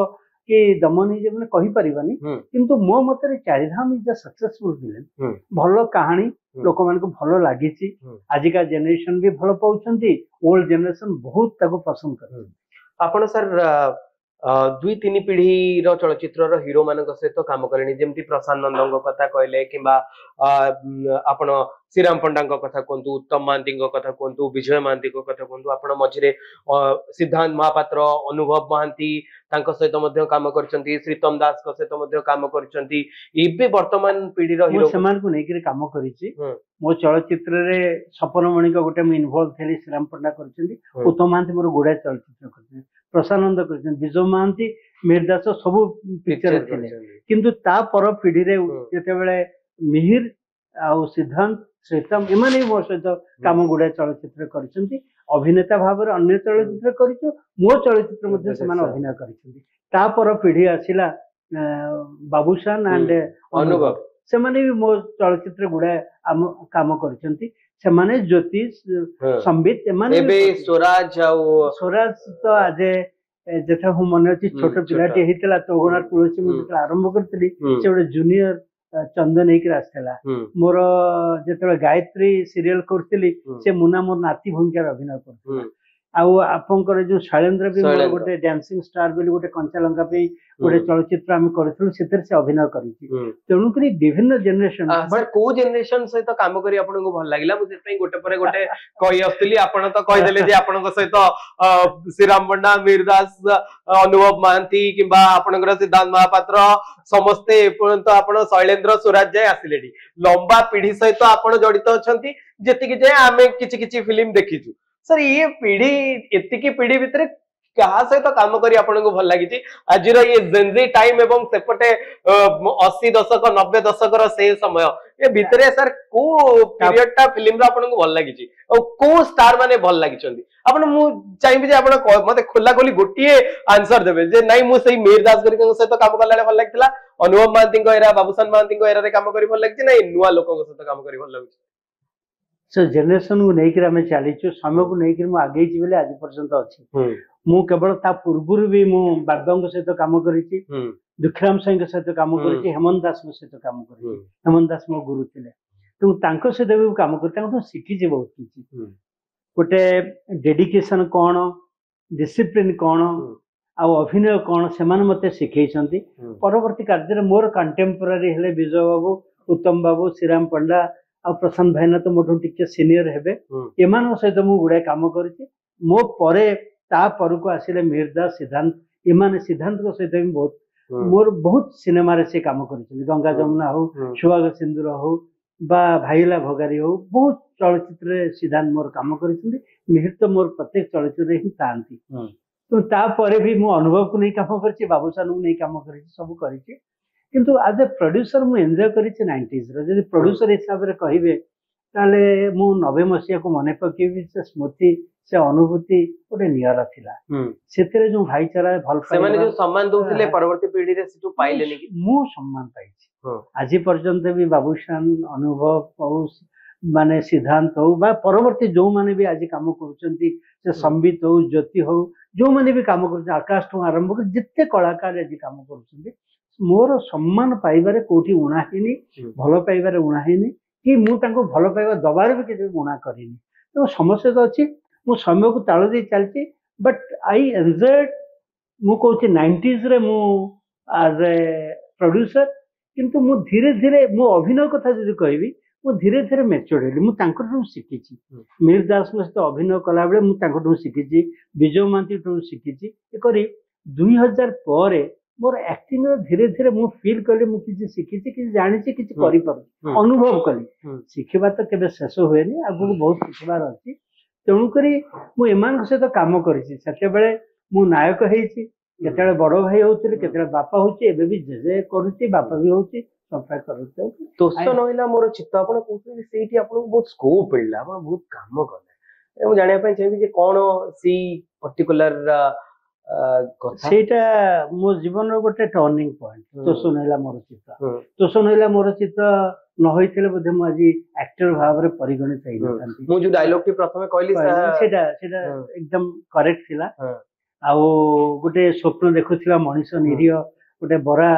କି ଦମନ ହେଇଯିବ ମାନେ କହିପାରିବାନି କିନ୍ତୁ ମୋ ମତରେ ଚାରିଧାମ ଇଜ ଅ ସକ୍ସେସଫୁଲ ଫିଲ୍ମ ଭଲ କାହାଣୀ ଲୋକମାନଙ୍କୁ ଭଲ ଲାଗିଛି ଆଜିକା ଜେନେରେସନ ବି ଭଲ ପାଉଛନ୍ତି ଓଲ୍ଡ ଜେନେରେସନ ବହୁତ ତାକୁ ପସନ୍ଦ କରୁଛନ୍ତି। ଆପଣ ସାର୍ 2-3 ପିଢିର ଚଳଚ୍ଚିତ୍ରର ହିରୋ ମାନଙ୍କ ସହିତ କାମ କଲେଣି ଯେମିତି ପ୍ରଶାନ୍ତ ନନ୍ଦଙ୍କ କଥା କହିଲେ କିମ୍ବା ଆପଣ ଶ୍ରୀରାମ ପଣ୍ଡାଙ୍କ କଥା କୁହନ୍ତୁ ଉତ୍ତମ ମହାନ୍ତିଙ୍କ କଥା କୁହନ୍ତୁ ବିଜୟ ମହାନ୍ତିଙ୍କ କଥା କୁହନ୍ତୁ ଆପଣ ମଝିରେ ସିଦ୍ଧାନ୍ତ ମହାପାତ୍ର ଅନୁଭବ ମହାନ୍ତି ତାଙ୍କ ସହିତ ମଧ୍ୟ କାମ କରିଛନ୍ତି ଶ୍ରୀତମ ଦାସଙ୍କ ସହିତ ମଧ୍ୟ କାମ କରିଛନ୍ତି ଏବେ ବର୍ତ୍ତମାନ ପିଢିର ହିରୋ ସେମାନଙ୍କୁ ନେଇକରି କାମ କରିଛି ମୋ ଚଳଚ୍ଚିତ୍ରରେ ସପନମଣିଙ୍କ ଗୋଟେ ମୁଁ ଇନଭଲ୍ଭ ଥିଲି ଶ୍ରୀରାମ ପଣ୍ଡା କରିଛନ୍ତି ଉତ୍ତମ ମହାନ୍ତି ମୋର ଗୁଡାଏ ଚଳଚ୍ଚିତ୍ର କରିଛନ୍ତି ପ୍ରଶାନନ୍ଦ କରିଛନ୍ତି ବିଜୟ ମହାନ୍ତି ମିହିର ଦାସ ସବୁ ପିକ୍ଚର ଥିଲେ କିନ୍ତୁ ତା ପର ପିଢିରେ ଯେତେବେଳେ ମିହିର ଆଉ ସିଦ୍ଧାନ୍ତ ଶ୍ରୀତମ ଏମାନେ ବି ମୋ ସହିତ କାମ ଗୁଡାଏ ଚଳଚ୍ଚିତ୍ର କରିଛନ୍ତି ଅଭିନେତା ଭାବରେ ଅନ୍ୟ ଚଳଚ୍ଚିତ୍ର କରିଛୁ ମୋ ଚଳଚ୍ଚିତ୍ର ମଧ୍ୟ ସେମାନେ ଅଭିନୟ କରିଛନ୍ତି ତା ପର ପିଢି ଆସିଲା ବାବୁସାନ ଆଣ୍ଡ ଅନୁଭବ ସେମାନେ ବି ମୋ ଚଳଚ୍ଚିତ୍ର ଗୁଡାଏ କାମ କରିଛନ୍ତି ସେମାନେ ଜ୍ୟୋତିଷ ସମ୍ବିତ ଏମାନେ ସ୍ୱରାଜ ତ ଆଜେ ଯେତେବେଳେ ମୁଁ ମନେ ଅଛି ଛୋଟ ପିଲାଟି ହେଇଥିଲା ତୋଗଣା ତୁଳସୀ ମୁଁ ଯେତେବେଳେ ଆରମ୍ଭ କରିଥିଲି ସେ ଗୋଟେ ଜୁନିୟର ଚନ୍ଦନ ହେଇକି ଆସିଥିଲା ମୋର ଯେତେବେଳେ ଗାୟତ୍ରୀ ସିରିଏଲ କରୁଥିଲି ସେ ମୁନା ମୋର ନାତି ଭୂମିକାରେ ଅଭିନୟ କରୁଥିଲା ଆଉ ଆପଣଙ୍କର ଯୋଉ ଶୈଳେନ୍ଦ୍ର ବି ମୋର ଗୋଟେ ଡ୍ୟାନ୍ସିଂ ଷ୍ଟାର ବୋଲି ଗୋଟେ କଞ୍ଚା ଲଙ୍କା ପାଇଁ ଗୋଟେ ଚଳଚ୍ଚିତ୍ର ଆମେ କରିଥିଲୁ ସେଥିରେ ସେ ଅଭିନୟ କରିଛି ତେଣୁକରି ବିଭିନ୍ନ ଜେନେରେସନ କୋଉ ଜେନେରେସନ ସହିତ କାମ କରି ଆପଣଙ୍କୁ ଭଲ ଲାଗିଲା ମୁଁ ସେଥିପାଇଁ ଗୋଟେ ପରେ ଗୋଟେ କହି ଆସୁଥିଲି ଆପଣ ତ କହିଦେଲେ ଯେ ଆପଣଙ୍କ ସହିତ ଶ୍ରୀରାମ ପଣ୍ଡା ମିହିର ଦାସ ଅନୁଭବ ମହାନ୍ତି କିମ୍ବା ଆପଣଙ୍କର ସିଦ୍ଧାନ୍ତ ମହାପାତ୍ର ସମସ୍ତେ ଏପର୍ଯ୍ୟନ୍ତ ଆପଣ ଶୈଳେନ୍ଦ୍ର ସ୍ୱରାଜ ଯାଏ ଆସିଲେଣି ଲମ୍ବା ପିଢି ସହିତ ଆପଣ ଜଡିତ ଅଛନ୍ତି ଯେତିକି ଯାଏ ଆମେ କିଛି କିଛି ଫିଲ୍ମ ଦେଖିଛୁ सर ये पीढ़ी एतिकी पीढ़ी भितर क्या सहित काम करी आपको भल लगी आज ये जेनजी टाइम एवं सेपटे 80 दशक 90 दशक से समय ये भितर सर को पीरियड टा फिल्म आपको भल लगी को स्टार माने भल लगी आपण मु चाहिए जे आपण मते खोला खोली गोटिए आंसर देबे जे नाही मु सही मिहिर दास गरी सहित काम करला भल लागितला अनुभव महांती एरा बाबूसान महांती एरा रे काम करी भल लगी नाही नुवा लोकन सहित काम करी भल लगी से जेनेरेशन को लेकर आम चलीचु समय को लेकर आगे बोले आज पर्यंत अच्छी मु केवल ता पूर्व भी मु बाबा सहित काम करी दुखीराम साई सहित काम करी हेमंत दास सहित काम करी हेमंत दास मो गुरु थे तो सहित भी काम कर शिखी बहुत किसी गोटे डेडिकेशन कौन डिसिप्लिन कौन आउ अभिनय कौन से मते शिखई परवर्ती कार्य मोर कंटेम्पोरारी हेले विजय बाबू उत्तम बाबू श्रीराम पंडा आ प्रशांत भाईना तो मोटू टिके सीनियर हेबे एमान सहित मु गुडे काम करिछि मो परे ता परको आसिले मिहिर दास सिद्धांत एमाने सिद्धांत को सहित भी बहुत मोर बहुत सिनेमा रे से काम करिछि गंगा जमुना हो सुहाग सिंदूर हो बा भाईला भगारी हो बहुत चलचित्र रे सिद्धांत मोर काम करिछि मिहिर तो मोर प्रत्येक चलचित्र रे ही तांती तो ता परे भी मु अनुभव को नहीं काम करिछि बाबूसान को नहीं काम करिछि सब करिछि किंतु आज ए प्रोड्यूसर मु एंजॉय करिछि 90s रो जदि प्रोड्यूसर हिसाब रे कहिबे ताले मु 90 मसिया को मने पकेबी से स्मृति से अनुभूति गोटे नियरा थिला सेतरे जो भाईचारा भल से माने जो सम्मान दोथिले परवर्ती पीढ़ी रे सिटू पाइले नि मु सम्मान पाइछि आज पर्यंत भी बाबूशान अनुभव हो माने सिद्धांत हो बा परवर्ती जो माने भी आज काम करूचंती से संबित हो ज्योति हो जो माने भी काम करूचंती आकाश तो आरंभ कर जिते कलाकार आज काम करूचंती मोर सम्मान पाइबारे कोठी उणा हिनी भलो पाइबारे उणा हिनी कि मु तांको भलो पाइबा दबारे भी किछि उणा करिनी तो समस्या तो अछि मु समय को ताळ दे चलछि बट आई एन्जॉयड मु कहछि 90s रे मु एज ए प्रोड्यूसर किंतु मु धीरे धीरे मु अभिनय कथा जदि कहबी मु धीरे धीरे मैच्योर हेली मु तांको शिखिछि मिहिर दास सहित अभिनय कला बेले मु तांको शिखिछि विजय महांती शिखिछि एकरी 2000 ପରେ मोर एक्टिंग धीरे धीरे मु फील कली मु किछि शिखिछि किछि जानिछि किछि करि पारु अनुभव कली शिखिबा तो केबे शेष हुएनी आगु बहुत शिखिबार अछि तेणु करी मु एमान सहित काम करिछि सेते बेले मु नायक हेइछि केतेले बड़ भाई होउथिले केतेले बापा होउछि एबे भी जेजे करूछि बापा भी होउछि सबटा करूछि दोष नहिला मोर चित्त आपण कहउछि सेठी आपण बहुत स्कोप मिलला आपण बहुत काम करले मु जानिया पय चाहिबी जे कोन सी पर्टिकुलर ସେଇଟା ମୋ ଜୀବନର ଗୋଟେ ଟର୍ଣ୍ଣିଂ ପଏଣ୍ଟ ତୋଷ ନହିଲା ମୋର ଚିତ୍ର ତୋଷ ନହିଲା ମୋର ଚିତ୍ର ନ ହୋଇଥିଲେ ବୋଧେ ମୁଁ ଆଜି ଆକ୍ଟର ଭାବରେ ପରିଗଣିତ ହେଇନଥାନ୍ତି ମୁଁ ଯୋଉ ଡାଇଲଗ ଟି ପ୍ରଥମେ କହିଲି ସେଇଟା ଏକଦମ କରେକ୍ଟ ଥିଲା ଆଉ ଗୋଟେ ସ୍ୱପ୍ନ ଦେଖୁଥିବା ମଣିଷ ନିରୀହ ଗୋଟେ ବରା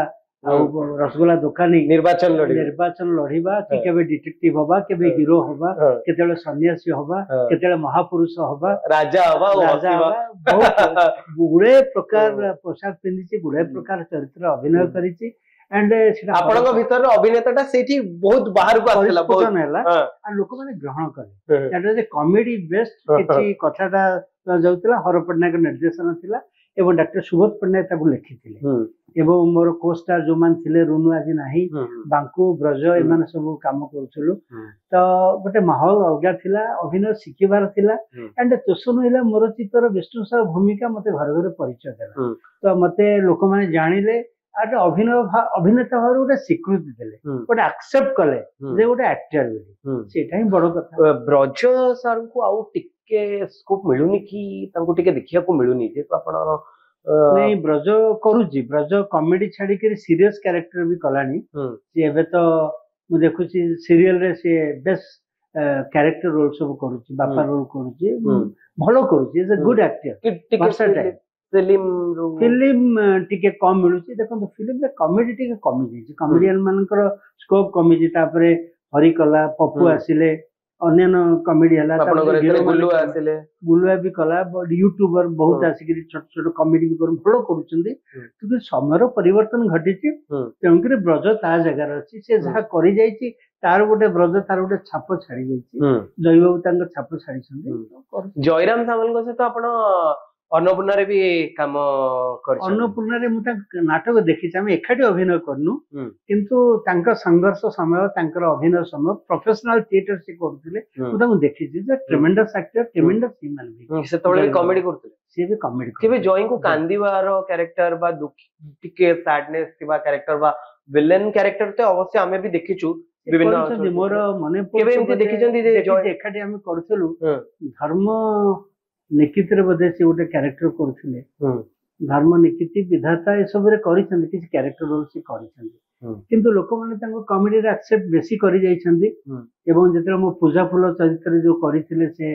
ଆଉ ରସଗୋଲା ଦୋକାନୀ ନିର୍ବାଚନ ଲଢିବା କି କେବେ ଡିଟେକ୍ଟିଭ ହବା କେବେ ହିରୋ ହବା କେତେବେଳେ ସନ୍ନ୍ୟାସୀ ହବା କେତେବେଳେ ମହାପୁରୁଷ ହବା ରାଜା ହବା ଗୁଡେ ପ୍ରକାର ପୋଷାକ ପିନ୍ଧିଛି ଗୁଡେ ପ୍ରକାର ଚରିତ୍ର ଅଭିନୟ କରିଛି एंड ଆପଣଙ୍କ ଭିତର ଅଭିନେତାଟା ସେଇଠି ବହୁତ ବାହାରକୁ ଆସିଲା ବହୁତ ହେଲା ଆଉ ଲୋକମାନେ ଗ୍ରହଣ କଲେ ଏଟା ଯେ କମେଡି ବେଷ୍ଟ କିଛି କଥାଟା ଯାଉଥିଲା ହର ପଟ୍ଟନାୟକ ନିର୍ଦ୍ଦେଶନ ଥିଲା ଏବଂ ଡାକ୍ତର ସୁବୋଧ ପଟ୍ଟନାୟକ ତାକୁ ଲେଖିଥିଲେ ଏବଂ ମୋର କୋଷ୍ଟାର ଯୋଉମାନେ ଥିଲେ ରୁନୁ ଆଜି ନାହିଁ ବାଙ୍କୁ ବ୍ରଜ ଏମାନେ ସବୁ କାମ କରୁଥିଲୁ ତ ଗୋଟେ ମାହୋଲ ଅଲଗା ଥିଲା ଅଭିନୟ ଶିଖିବାର ଥିଲା ଏଣ୍ଡ ତୋଷ ନହିଲା ମୋର ଚିତ୍ର ବିଷ୍ଣୁ ସାହୁ ଭୂମିକା ମତେ ଘରେ ଘରେ ପରିଚୟ ଦେଲା ତ ମତେ ଲୋକମାନେ ଜାଣିଲେ अभिनेता भाव गोटे स्वीकृति देले गोटे एक्सेप्ट कले जे गोटे एक्टर बोली सेटा ही बड़ कथा ब्रज सर को आउ टिके स्कोप मिलुनी कि तांको टिके देखिया को मिलुनी जे तो आपण नहीं ब्रज करूची ब्रज कॉमेडी छाड़ी के सीरियस कैरेक्टर भी कलानी जे एबे तो मु देखुची सीरियल रे से बेस्ट कैरेक्टर रोल सब करूची बापा रोल करूची भलो करूची is a good actor film टिके कम मिलुची देखो फिल्म रे कॉमेडी टिके कमी जाई कॉमेडियन मानकर स्कोप कमी जी तापरे हरिकला पप्पू आसिले अन्य कॉमेडी हला गुलुआ भी कला यूट्यूबर बहुत आसिक छोट छोट कॉमेडी भी फॉलो करूछंदी क्योंकि समय परिवर्तन घटिची तेणुकरी ब्रज ता जगह अच्छी से जहाँ करी जाइची तार गोटे ब्रज तार गोटे छाप छाड़ी जाइची जयबाबू तांकर छाप छाड़ी जयराम सामल सहित आपण अन्नपूर्णा रे भी काम कर अन्नपूर्णा रे मु नाटक देखी आम एकाठी अभिनय करनु किंतु तांका संघर्ष समय तांकर अभिनय समय प्रोफेशनल थिएटर से करथिले मु तांको देखि जे tremendous actor tremendous human being से तोळे कॉमेडी करथिले से भी कॉमेडी केबे जॉइन को कांदीवार कैरेक्टर बा दुख टिके सैडनेस किबा कैरेक्टर बा विलेन कैरेक्टर ते अवश्य हमें भी देखिछु विभिन्न मोर मने केबे एमते देखिचंदी जे एकाठी हम करथलु धर्म निकित रे बदे से गोटे कैरेक्टर करथिले धर्म निकित विधाता ए सब रे करिसंदी किछ कैरेक्टर रोल से करिसंदी किंतु लोक माने तांको कॉमेडी रे एक्सेप्ट बेसी करि जाइसंदी एवं जेतरे मो पूजा फूल चरित्र रे जो करिथिले से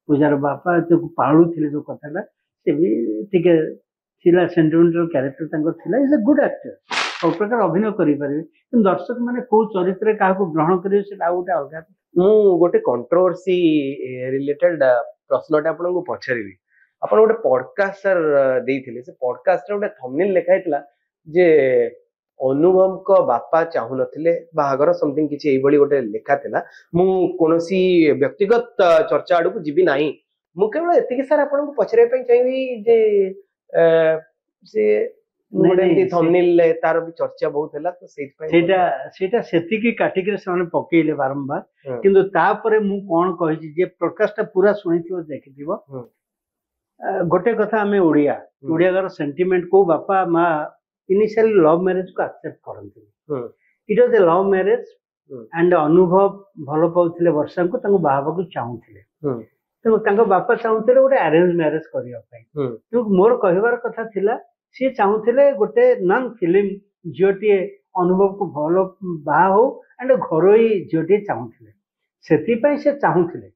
पूजार बापा जो पाळु थिले जो कथाला से भी ठीक थिला सेंटिमेंटल कैरेक्टर तांको थिला इज अ गुड एक्टर सब प्रकार अभिनय करि परिबे किंतु दर्शक माने को चरित्र का को ग्रहण करियो से आउटे अलगा मु गोटे कंट्रोवर्सी रिलेटेड प्रश्नटा आपको पचारि आप गोटे पॉडकास्टर देइथिले से पॉडकास्ट रे गोटे थंबनेल लेखा हैतला जे अनुभव को बापा चाहू नथिले बाहागर समथिंग किछि एई बळी गोटे लेखा थिला मु कोनोसी व्यक्तिगत चर्चा आडू को जीवी नाही मु केवल एतिके सर आपन को पचरे पई चाहिबी जे से गोटे थंबनेल तार भी चर्चा बहुत हैला तो सेटा सेतिकी काटिके से पकेइले बारंबार किंतु तापरे मु कोन कहि जे प्रकाशटा पूरा सुनिथिबो देखिथिबो गोटे कथा हमें ओडिया घर सेंटिमेंट को बापा माँ इनिशियली लव मैरिज को एक्सेप्ट करते it was a love marriage and अनुभव भल पाउथिले वर्षा को तांको बाहाबा को चाहूथिले तो तांको बापा चाहूथिले गोटे अरेंज मैरिज करिया पई तो मोर कहिवार कथा थिला सी चाहूथिले गोटे नन फिल्म झियोटी अनुभव को भल बाहा हो एंड घरोई झियोटी चाहूथिले सेति पई से चाहूथिले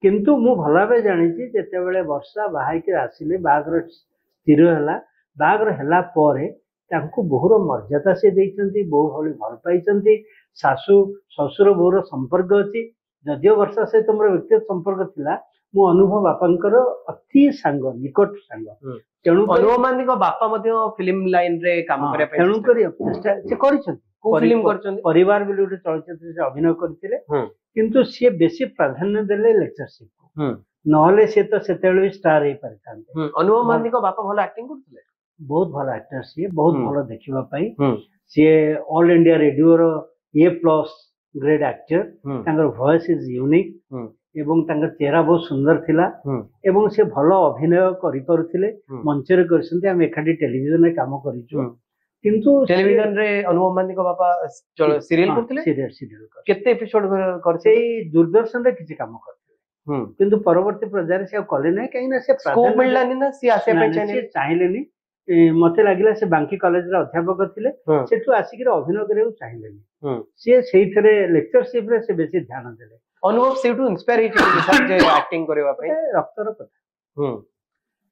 किंतु मु भल भाव जानी जिते बड़े वर्षा बाहर आसिले बागर स्थिर है बागर है बहुर मर्यादा से देती बहु भली भल पाई शाशु शशुर बहुर संपर्क अच्छी जदिव वर्षा सहित मोर व्यक्तिगत संपर्क थिला मो अनुभव बापांकर अति सांग निकट सांग तेणु अनुभव मानी बापा फिल्म लाइन रे काम करे तेणु परिवार बोली गोटे चलचित्र से अभिनय करथिले किंतु सी बेसी प्राधान्य देले लेक्चरशिप को नहले से तो सेतेले स्टार हे परिथांते अनुभव मानी बापा भलो एक्टिंग करथिले बहुत भल एक्टर सी बहुत हम्म। भल देखा हम्म। सी All India Radio A+ grade actor हम्म। वॉइस इज यूनिक हम्म। एवं चेहरा बहुत सुंदर थिला हम्म। एवं से भल अभिनय करें हम्म। मंचरे कर एकाठी टेलीविजन रे काम करिछु किंतु टेलीविजन रे अनुभव महांती को बापा सीरियल करथिले सीरियल केते एपिसोड करसे से दूरदर्शन रे किछि काम करथिले किंतु परवर्ती पर्याय से कले नै कहीं ना से स्कोप मिललानी ना सी आसे पे चैनल चाहिलेनी मते लागिला से बांकी कॉलेज रे अध्यापक थिले सेठु आसिक अभिनय करे चाहिलेनी से सेइथरे लेक्चरशिप रे से बेसी ध्यान देले अनुभव सेठु इंस्पायर हिच जे एक्टिंग करबा पे रक्तर कथा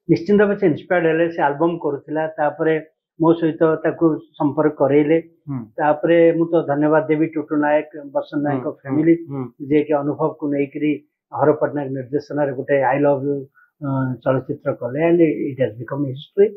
निश्चिंत भाव से इंस्पायर्ड हेले से एल्बम करूथिला तापरे मो सहित ताकू संपर्क करेले तापरे मु तो धन्यवाद देवी टुटू नायक बसंत नायक फैमिली जे के अनुभव को नेकरी हर पटनायक निर्देशन रे गोटे आई लव यू चलचित्र कले and it has become history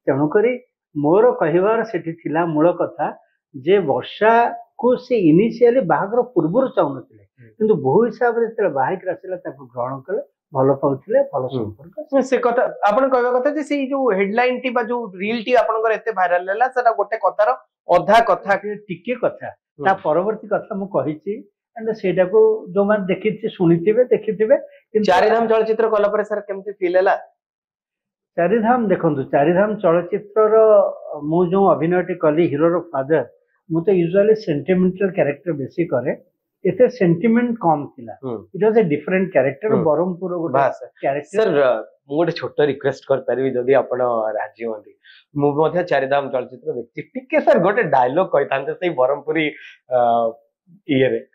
तेणु करी मोर कहिवार सेठी थिला मूल कथा जे वर्षा को से इनिशियली बाहागर पूर्व चाहूनथिले किंतु बहु हिसाब रे तेरे बाहिक रसिला ताकू ग्रहण कले भल पाउथिले भल संपर्क से कथा आपण कहबा कथा जे से जो हेडलाइन टी बा जो रील टी आपनकर एते वायरल लेला सेटा गोटे कथार अधा कथा टिके कथा ता परवर्ती कथा मु कहिछि एंड सेटा को जो मान देखिछि सुनिथिबे देखिथिबे चारिधाम चलचित्र कला पर सर केमती फील हैला चारिधाम देखंतु चारिधाम चलचित्र रो मु जो अभिनयटी कली हीरो रो फादर मु तो यूजुअली सेंटिमेंटल कैरेक्टर बेसी करे एते सेंटिमेंट कम थिला it was a different character Barampur गोटे कैरेक्टर सर मु गोटे छोट रिक्वेस्ट कर परबी जदी आपण राजी होंती मु मध्ये चारिधाम चलचित्र देखि टिके सर गोटे डायलॉग कहितांते सेही बरमपुरी इये रे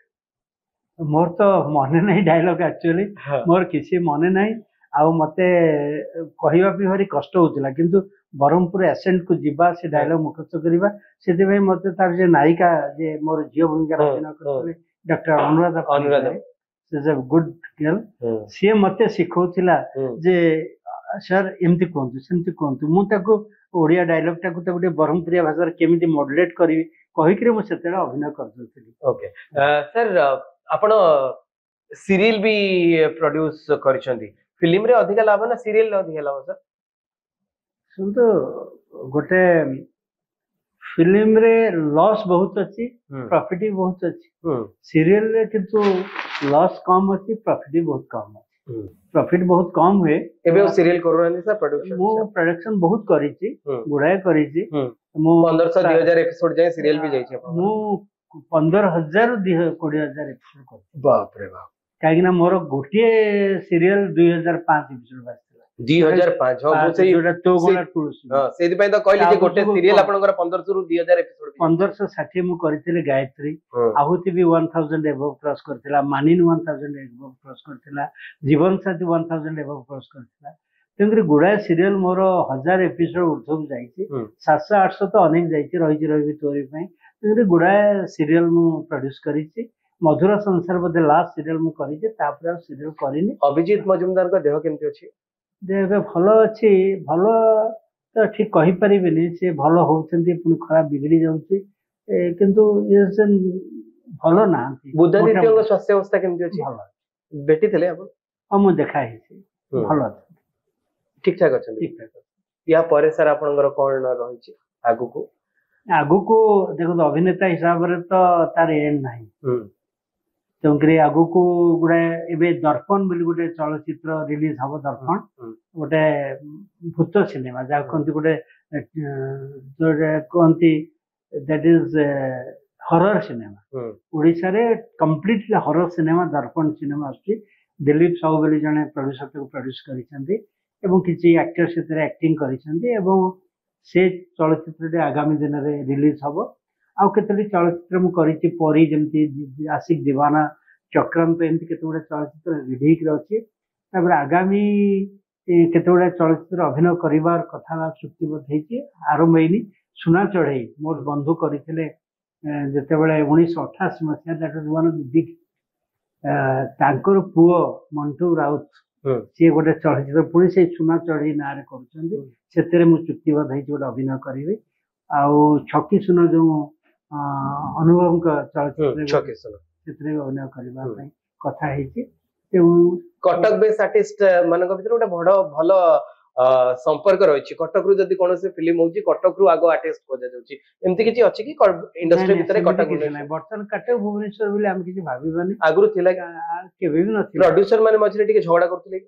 मोर तो मने नहीं डायलॉग एक्चुअली मोर किसी मने नहीं आ मते कहिबा भी भारी कष्ट होतिला किंतु बरमपुर एसेंट को जीवा से डायलॉग मुखस्त करिबा सेते भाई मते तार जे नायिका जे मोर जियो भूमिका अभिनय करथले doctor Anuradha is a good girl सी मते सिखौतिला जे सर एमती कोंतु सेमती कोंतु मु ताको ओडिया डायलॉग ताको गोटे बरमपुरिया भाषा रे केमिति मॉड्युलेट करिवि कहि कि मु सेते अभिनय करथली ओके सर आपण सीरियल भी प्रोड्यूस करिसंती फिल्म रे अधिक लाभ ना सीरियल रे अधिक लाभ सर सुन तो गोटे फिल्म रे लॉस बहुत अच्छी प्रॉफिट भी बहुत अच्छी सीरियल रे किंतु लॉस कम अच्छी प्रॉफिट भी बहुत कम अच्छी प्रॉफिट बहुत कम हुए एबे सीरियल करू सर प्रोडक्शन मो प्रोडक्शन बहुत करिछि गुडाय करिछि मो 1500 2000 एपिसोड जाय सीरियल भी जाय छै मो 15000 20000 एपिसोड कर बाप रे बाप काहे ना मोर गोटे सीरियल 2005 एपिसोड बास 2005 हो सेही जोटा तो गोला तुलसी हां सेहि पय तो कहली जे गोटे सीरियल आपनकर 1500 रु 2000 एपिसोड 1560 मु करथिले गायत्री आहुति भी 1000 एबव क्रॉस करथिला मानिन 1000 एबव क्रॉस करथिला जीवन साथी 1000 एबव क्रॉस करथिला तेंगरी गुडा सीरियल मोर 1000 एपिसोड उठम जाईछि 700 800 तो अनेक जाईछि रही तोरी पय तेंगरी गुडा सीरियल मु प्रोड्यूस करिछि मधुर संसार बदे लास्ट सीरियल मु करिछि तापर सीरियल करिनि अभिजीत मजुमदार का देह केमति अछि देह भलो अछि भलो तो ठीक कहि परिबेनी से भलो होउछन्ती पुनी खराब बिगड़ी जाउछि किंतु ये भलो ना बुद्धदित्य को स्वास्थ्य अवस्था केमति अछि भलो बेटी थले अपन हम देखा हिछि भलो ठीक ठाक अछि ठीक ठाक या परे सर आपनकर कोन रहिछि आगु को देखो तो अभिनेता हिसाब रे तो तार एंड नाही तेणुकरी आगु को गोटे एबे दर्पण बोली गोटे चलचित्र रिलीज हम दर्पण गोटे भूत सिनेमा जहाँ कहती गोटे कहती that is horror cinema Odisha रे कंप्लीटली हरर सिनेमा दर्पण सिनेमा आछि दिलीप साहू बोली जने प्रोड्यूसर को प्रोड्यूस करिसंती एवं किछि एक्टर सेतरे एक्टिंग करिसंती एवं से चलचित्र आगामी दिन रे रिलीज हबो आउ केतली चलचित्र मु करिछि परी जेमती आशिक दीवाना चक्रांत एमती केते गुडे चलचित्र रेडी के अछि तापर आगामी केते गुडे चलचित्र अभिनय करिवार कथा चुक्तिबद्ध हेछि आरंभ हेनी सुना चढ़ई मोर बंधु करिथिले जेते बेले 1988 मसिया that was one of the big तांकर पुओ मंटू राउत से गोटे चलचित्र पुणी से सुना चढ़ई ना रे करूछन्ती सेतेरे मु चुक्तिबद्ध हेछि गोटे अभिनय करिवे आउ छकी सुन जो अनुभव का चलचित्र छकी सुन सेतरे अभिनय करिवा पई कथा हेछि कटक बेस आर्टिस्ट मानक भीतर गोटे बड़ भलो संपर्क रही कटक रु जदि कौन फिल्म होची कटक रु आगो आर्टिस्ट खोजा जाउची एमती किछि अछि कि इंडस्ट्री भितरे कटक बर्तन कटक भुवनेश्वर बोले हम किछि भाबिबानी आगुरु थिला केबे भी नथिला प्रोड्यूसर माने मझरे टिके झगड़ा करथले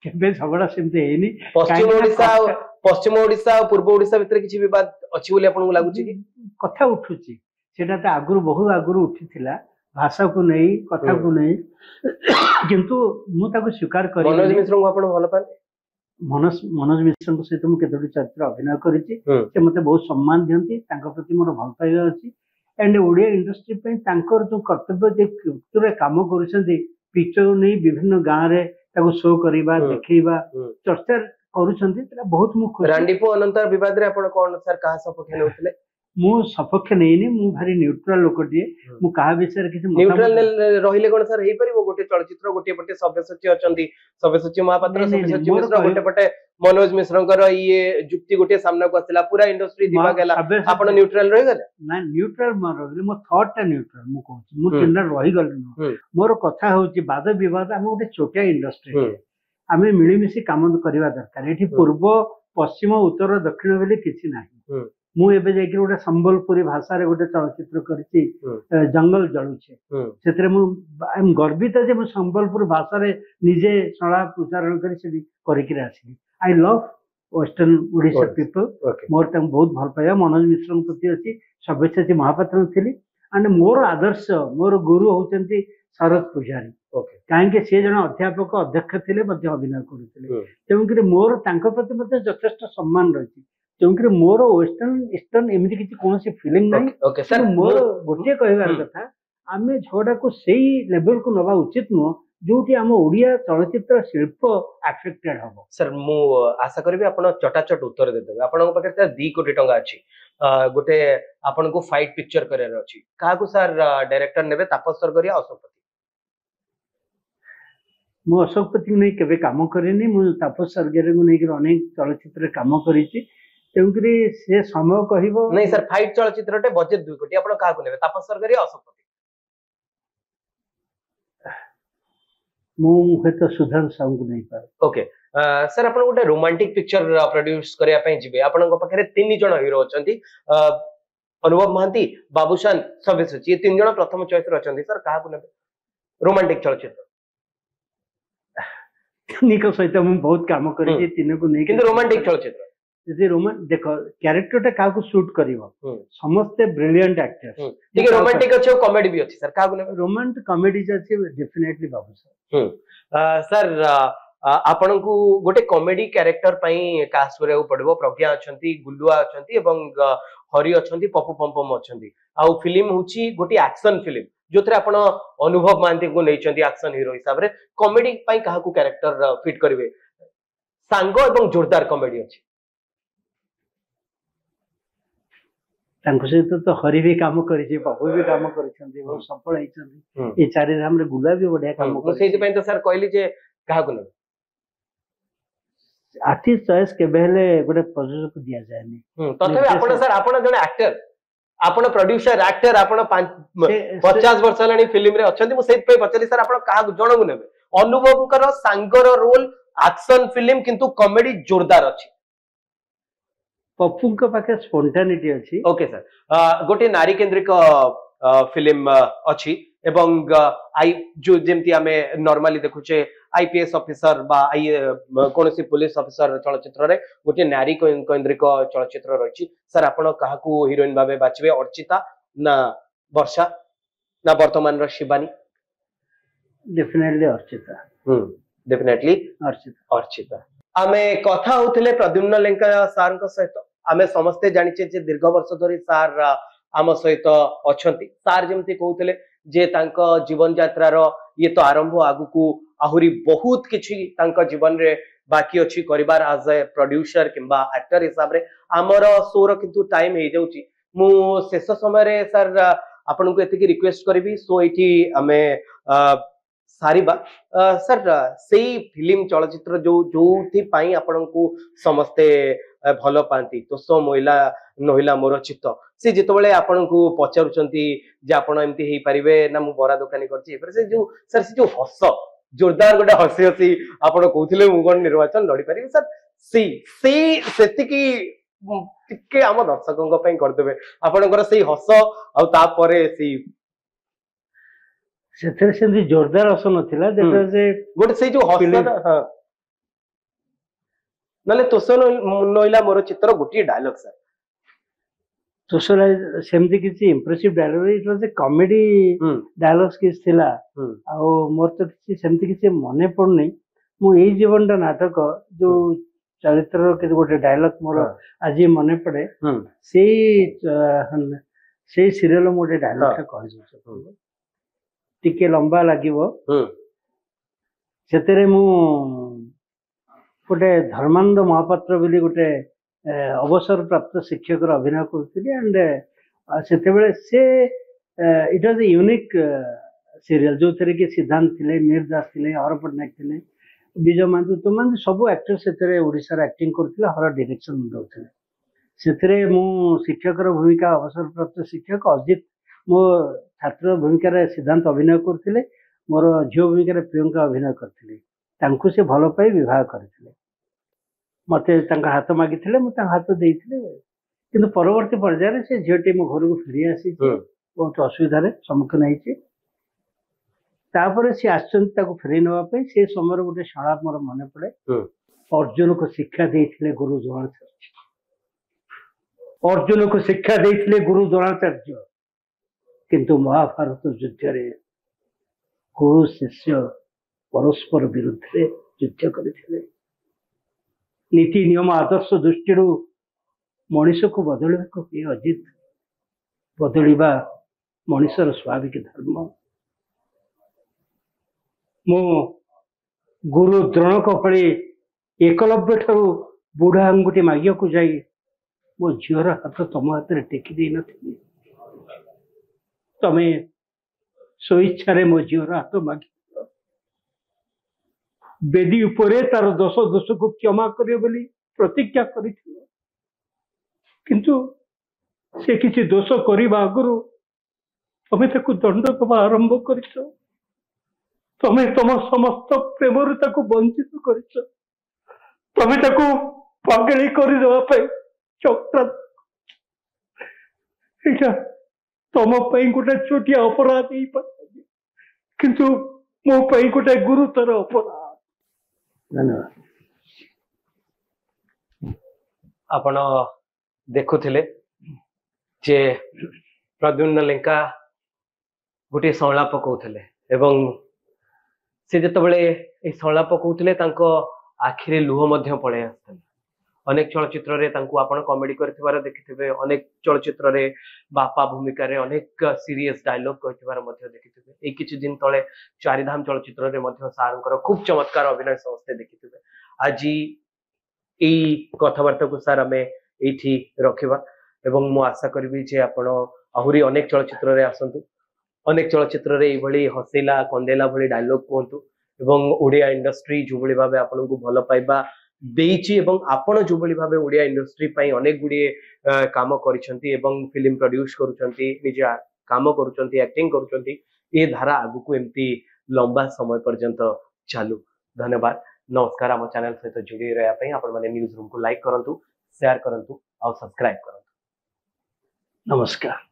केबे झगड़ा सेमते हेनी पश्चिम ओडिशा और पूर्व ओडिशा भितरे किछि विवाद अछि बोली आपन लागुची कि कथा उठुची सेटा त आगुरु बहु आगुरु उठिथिला भाषा को नहीं कथा को नहीं किंतु मु ताको स्वीकार करी मनोज मिश्र को आपण भल पाते मनोज मिश्र सहित मुझे केतोटी चरित्र अभिनय करिछि से मते बहुत सम्मान दियंती तांको प्रति मोर भल पाइबा अछि एंड ओडिया इंडस्ट्री पे तांकर जो कर्तव्य जे कुतुरे काम करूछंती पिक्चर नहीं विभिन्न गांव रे ताको शो करिबा देखैबा चर्चा करूछंती तरा बहुत मु खुशी रांडीपो अनंतर विवाद रे आपण कोन सर कहा सपक्ष नेउतले मु सपक्ष नहीं मु भारी न्यूट्रल लोकटिए मु कहा विषय किसी न्यूट्रल रहिले कोन सर हेई परिबो गोटे चलचित्र गोटे पटे सव्यसाची अछंती सव्यसाची महापात्र सव्यसाची मिश्र गोटे पटे मनोज मिश्रकर ये जुक्ति गोटे सामना को आसिला पूरा इंडस्ट्री दिवा गेला आपण न्यूट्रल रहि गले ना न्यूट्रल म रहिले मो थॉट टा न्यूट्रल मु कहू मु चिन्ना रहि गले मोर कथा होची वाद विवाद हम गोटे छोटिया इंडस्ट्री आमे मिली मिसी काम करबा दरकार एठी पूर्व पश्चिम उत्तर दक्षिण बेले किछि नाही मु एबे जाई गोटे संबलपुरी भाषा रे गोटे चलचित्र करछि जंगल जळुछे सेतरे मु आई एम गर्वित जे मु संबलपुर भाषा रे निजे सळा उच्चारण करि से करिकि आछि I love western Odisha people more तम बहुत भल पाया मनोज मिश्र प्रति अछि सव्यसाची महापात्र थिली एंड मोर आदर्श मोर गुरु होचंती शरद पुजारी काहे से जन अध्यापक अध्यक्ष थिले मध्ये अभिनय करुथिले तेणुकरी मोर तांको प्रति मध्ये यथेष्ट सम्मान रहिछि तेणुकरी मोर वेस्टर्न ईस्टर्न एमती किसी कौन फिलिंग नहीं मोर गोटे कहबार कथा आमे झगड़ा को सही लेवल को नवा उचित नुह जोटी आम ओडिया चलचित्र शिल्प अफेक्टेड हबो सर मु आशा करबी आपण चटाचट उत्तर दे देबे आपण पाखे सर 2 कोटी टंका अछि गोटे आपण को फाइट पिक्चर करियर अछि काहा को सर डायरेक्टर नेबे तापस सरगरी अशोकपति मु अशोकपति नै केबे काम करिनी मु तापस सरगरी को नै अनेक चलचित्र काम करिछि तेणुकरी से समय कहबो नहीं सर फाइट चलचित्रटे बजेट 2 कोटी आपण काहा को नेबे तापस सरगरी अशोकपति मु हेत सुधन साहू को नहीं पार ओके सर आपण गोटे रोमांटिक पिक्चर प्रोड्यूस करिया पई जिबे आपण को पाखरे 3 जण हीरो अछंती अनुभव महांती बाबूशान सव्यसाची ये 3 जण प्रथम चॉइस रे अछंती सर काहा को नेबे रोमांटिक चलचित्र निको सहित मु बहुत काम करि जे तीन को नहीं किंतु रोमांटिक चलचित्र यदि रोमान देखो कैरेक्टर टा काहा को शूट करिवो समस्त ब्रिलियंट एक्टर्स ठीक है रोमांटिक अच्छे कॉमेडी भी अच्छी सर काहा को नेबे रोमांटिक कॉमेडी अच्छी डेफिनेटली बाबू सर सर आपण को गोटे कॉमेडी कैरेक्टर पई कास्ट करे पड़बो प्रज्ञा अछंती गुल्लुआ अछंती एवं हरि अछंती पप्पू पंपम अछंती आ फिल्म होची गोटे एक्शन फिल्म जोथरे आपण अनुभव मानती को नैचंती एक्शन हीरो हिसाब रे कॉमेडी पई काहा को कैरेक्टर फिट करबे सांगो एवं जोरदार कॉमेडी अछि तांको सहित तो हरि भी काम करिछि पप्पू भी काम करिसंती बहुत सफल आइछंती ए चारि धाम रे गुला भी बढ़िया काम कर सेति पई तो सर कहली जे काहा को न आर्टिस्ट चॉइस के बेले गोटे प्रोड्यूसर को दिया जायनी तथापि आपण सर आपण जने एक्टर आपण प्रोड्यूसर एक्टर आपण 50 वर्ष लानी फिल्म रे अछंती मु सेति पई पचली सर आपण काहा जण को नेबे अनुभव कर सांगर रोल एक्शन फिल्म किंतु कॉमेडी जोरदार अछि पप्पू के पाखे स्पोंटानिटी अछि ओके सर गोटे नारी केंद्रिक फिल्म अछि एवं आई जो जेमती हमें नॉर्मली देखुचे आईपीएस ऑफिसर बा आई कोनसी पुलिस ऑफिसर चलचित्र रे गोटे नारी केंद्रिक चलचित्र रहिछि सर आपण काहा को हीरोइन भाबे बाचबे अर्चिता ना वर्षा ना वर्तमान र शिवानी डेफिनेटली अर्चिता डेफिनेटली अर्चिता आमे कथा होतले प्रद्युम्न लेंका सार को सहित आमे समस्ते जानिचे जे दीर्घ वर्ष धरि सार आम सहित अछंती सार जेमती कहउतले जे तांका जीवन यात्रा रो ये तो आरंभ आगु को आहुरी बहुत किछि तांका जीवन रे बाकी अछि करिवार एज ए प्रोड्यूसर किंबा एक्टर हिसाब रे हमर शो रो किंतु टाइम हे जाउची मु शेष समय रे सर आपन को एतिकी रिक्वेस्ट करबी सो एठी हमें सारिबा सर सेही फिल्म चलचित्र जो जोथि पई आपन को समस्ते भल पांती तो सो महिला नहिला मोर चित्त से जितबले आपन को पचारुचंती जे आपन एमती हेई परिबे ना मु बरा दुकानी करची पर से जो सर से जो हस जोरदार गोटे हसी हसी आपन कहउथिले मु कोन निर्वाचन लड़ी परिबे सर सी सी सेति की टिके आम दर्शकों ପାଇଁ କରିଦେବେ ଆପଣଙ୍କର ସେଇ ହସ ଆଉ ତାପରେ ସେଇ ସେଥିରେ ସେମିତି ଜୋରଦାର ହସ ନଥିଲା ଯେତେବେଳେ ସେ ଗୋଟେ ସେଇ ଯୋଉ ହସଟା ହଁ ନହେଲେ ତୋଷ ନଇଲା ମୋର ଚିତ୍ର ଗୋଟିଏ ଡାୟଲଗ ସାର୍ ତୋଷ ସେମିତି କିଛି ଇମ୍ପ୍ରେସିଭ ଡାୟଲଗ ଇଟ ୱାଜ ଏ କମେଡି ଡାୟଲଗ୍ସ କିଛି ଥିଲା ଆଉ ମୋର ତ କିଛି ସେମିତି କିଛି ମନେ ପଡୁନି ମୁଁ ଏଇ ଜୀବନଟା ନାଟକ ଯୋଉ ଚରିତ୍ରର କିଛି ଗୋଟେ ଡାୟଲଗ ମୋର ଆଜି ମନେ ପଡେ ସେଇ ସିରିଏଲ ମୁଁ ଗୋଟେ ଡାୟଲଗଟା କହିଦେଉଛି ଟିକେ ଲମ୍ବା ଲାଗିବ ସେଥିରେ ମୁଁ ଗୋଟେ ଧର୍ମାନନ୍ଦ ମହାପାତ୍ର ବୋଲି ଗୋଟେ ଅବସର ପ୍ରାପ୍ତ ଶିକ୍ଷକର ଅଭିନୟ କରୁଥିଲି ଆଣ୍ଡ ସେତେବେଳେ ସେ ଇଟ୍ ୱାଜ ଏ ୟୁନିକ୍ ସିରିଏଲ ଯୋଉଥିରେ କି ସିଦ୍ଧାନ୍ତ ଥିଲେ ମିହିର ଦାସ ଥିଲେ ହର ପଟ୍ଟନାୟକ ଥିଲେ ବିଜୟ ମହାନ୍ତି ତୁମାନେ ସବୁ ଆକ୍ଟର ସେଥିରେ ଓଡ଼ିଶାର ଆକ୍ଟିଂ କରୁଥିଲେ ହର ଡିରେକ୍ସନ ଦଉଥିଲେ ସେଥିରେ ମୁଁ ଶିକ୍ଷକର ଭୂମିକା ଅବସର ପ୍ରାପ୍ତ ଶିକ୍ଷକ ଅଜିତ ମୋ ଛାତ୍ର ଭୂମିକାରେ ସିଦ୍ଧାନ୍ତ ଅଭିନୟ କରୁଥିଲେ ମୋର ଝିଅ ଭୂମିକାରେ ପ୍ରିୟଙ୍କା ଅଭିନୟ କରିଥିଲି ତାଙ୍କୁ ସେ ଭଲ ପାଇ ବିବାହ କରିଥିଲେ ମତେ ତାଙ୍କ ହାତ ମାଗିଥିଲେ ମୁଁ ତାଙ୍କ ହାତ ଦେଇଥିଲି କିନ୍ତୁ ପରବର୍ତ୍ତୀ ପର୍ଯ୍ୟାୟରେ ସେ ଝିଅଟି ମୋ ଘରକୁ ଫେରି ଆସିଛି ବହୁତ ଅସୁବିଧାରେ ସମ୍ମୁଖୀନ ହେଇଛି ତାପରେ ସେ ଆସିଛନ୍ତି ତାକୁ ଫେରେଇ ନେବା ପାଇଁ ସେ ସମୟରେ ଗୋଟେ ସଂଳାପ ମୋର ମନେ ପଡେ ଅର୍ଜୁନକୁ ଶିକ୍ଷା ଦେଇଥିଲେ ଗୁରୁ ଦ୍ରୋଣାଚାର୍ଯ୍ୟ ଅର୍ଜୁନକୁ ଶିକ୍ଷା ଦେଇଥିଲେ ଗୁରୁ ଦ୍ରୋଣାଚାର୍ଯ୍ୟ କିନ୍ତୁ ମହାଭାରତ ଯୁଦ୍ଧରେ ଗୁରୁ ଶିଷ୍ୟ ପରସ୍ପର ବିରୁଦ୍ଧରେ ଯୁଦ୍ଧ କରିଥିଲେ ନୀତି ନିୟମ ଆଦର୍ଶ ଦୃଷ୍ଟିରୁ ମଣିଷକୁ ବଦଳିବାକୁ ହୁଏ ଅଜିତ ବଦଳିବା ମଣିଷର ସ୍ୱାଭାବିକ ଧର୍ମ ମୁଁ ଗୁରୁ ଦ୍ରୋଣଙ୍କ ଭଳି ଏକଲବ୍ୟ ଠାରୁ ବୁଢା ଆଙ୍ଗୁଠି ମାଗିବାକୁ ଯାଇ ମୋ ଝିଅର ହାତ ତମ ହାତରେ ଟେକି ଦେଇନଥିଲି ତମେ ସ୍ୱଇଚ୍ଛାରେ ମୋ ଝିଅର ହାତ ମାଗିଥିଲ ବେଦୀ ଉପରେ ତାର ଦୋଷକୁ କ୍ଷମା କରିବ ବୋଲି ପ୍ରତିଜ୍ଞା କରିଥିଲ କିନ୍ତୁ ସେ କିଛି ଦୋଷ କରିବା ଆଗରୁ ତମେ ତାକୁ ଦଣ୍ଡ ଦେବା ଆରମ୍ଭ କରିଛ ତମେ ତମ ସମସ୍ତ ପ୍ରେମରୁ ତାକୁ ବଞ୍ଚିତ କରିଛ ତମେ ତାକୁ ପାଗଳି କରିଦେବା ପାଇଁ ଚକ୍ରାନ୍ତ ଏଇଟା ତମ ପାଇଁ ଗୋଟେ ଛୋଟିଆ ଅପରାଧ ହେଇପାରେ କିନ୍ତୁ ମୋ ପାଇଁ ଗୋଟେ ଗୁରୁତର ଅପରାଧ ଧନ୍ୟବାଦ ଆପଣ ଦେଖୁଥିଲେ ଯେ ପ୍ରଦ୍ୟୁମ୍ନ ଲେଙ୍କା ଗୋଟିଏ ସଂଳାପ କହୁଥିଲେ ଏବଂ ସେ ଯେତେବେଳେ এই ସଂଳାପ କହୁଥିଲେ ତାଙ୍କ ଆଖିରେ ଲୁହ ମଧ୍ୟ ପଳେଇ ଆସିଥିଲା ଅନେକ ଚଳଚ୍ଚିତ୍ରରେ ତାଙ୍କୁ ଆପଣ କମେଡି କରିଥିବାର ଦେଖିଥିବେ ଅନେକ ଚଳଚ୍ଚିତ୍ରରେ ବାପା ଭୂମିକାରେ ଅନେକ ସିରିୟସ୍ ଡାୟଲଗ କହିଥିବାର ମଧ୍ୟ ଦେଖିଥିବେ ଏଇ କିଛି ଦିନ ତଳେ ଚାରିଧାମ ଚଳଚ୍ଚିତ୍ରରେ ମଧ୍ୟ ସାରଙ୍କର ଖୁବ ଚମତ୍କାର ଅଭିନୟ ସମସ୍ତେ ଦେଖିଥିବେ ଆଜି ଏଇ କଥାବାର୍ତ୍ତାକୁ ସାର୍ ଆମେ ଏଇଠି ରଖିବା ଏବଂ ମୁଁ ଆଶା କରିବି ଯେ ଆପଣ ଆହୁରି ଅନେକ ଚଳଚ୍ଚିତ୍ରରେ ଆସନ୍ତୁ ଅନେକ ଚଳଚ୍ଚିତ୍ରରେ ଏଇଭଳି ହସେଇଲା କନ୍ଦେଇଲା ଭଳି ଡାୟଲଗ କୁହନ୍ତୁ ଏବଂ ଓଡ଼ିଆ ଇଣ୍ଡଷ୍ଟ୍ରି ଯୋଉଭଳି ଭାବେ ଆପଣଙ୍କୁ ଭଲ ପାଇବା ଦେଇଛି ଏବଂ ଆପଣ ଯୋଉଭଳି ଭାବେ ଓଡ଼ିଆ ଇଣ୍ଡଷ୍ଟ୍ରି ପାଇଁ ଅନେକ ଗୁଡ଼ିଏ କାମ କରିଛନ୍ତି ଏବଂ ଫିଲ୍ମ ପ୍ରଡ୍ୟୁସ କରୁଛନ୍ତି ନିଜ କାମ କରୁଛନ୍ତି ଆକ୍ଟିଂ କରୁଛନ୍ତି ଏ ଧାରା ଆଗକୁ ଏମିତି ଲମ୍ବା ସମୟ ପର୍ଯ୍ୟନ୍ତ ଚାଲୁ ଧନ୍ୟବାଦ नमस्कार आम चैनल सहित जोड़ी रहा आपण मैंने न्यूज रूम को लाइक करंतु शेयर करंतु और सब्सक्राइब करंतु नमस्कार।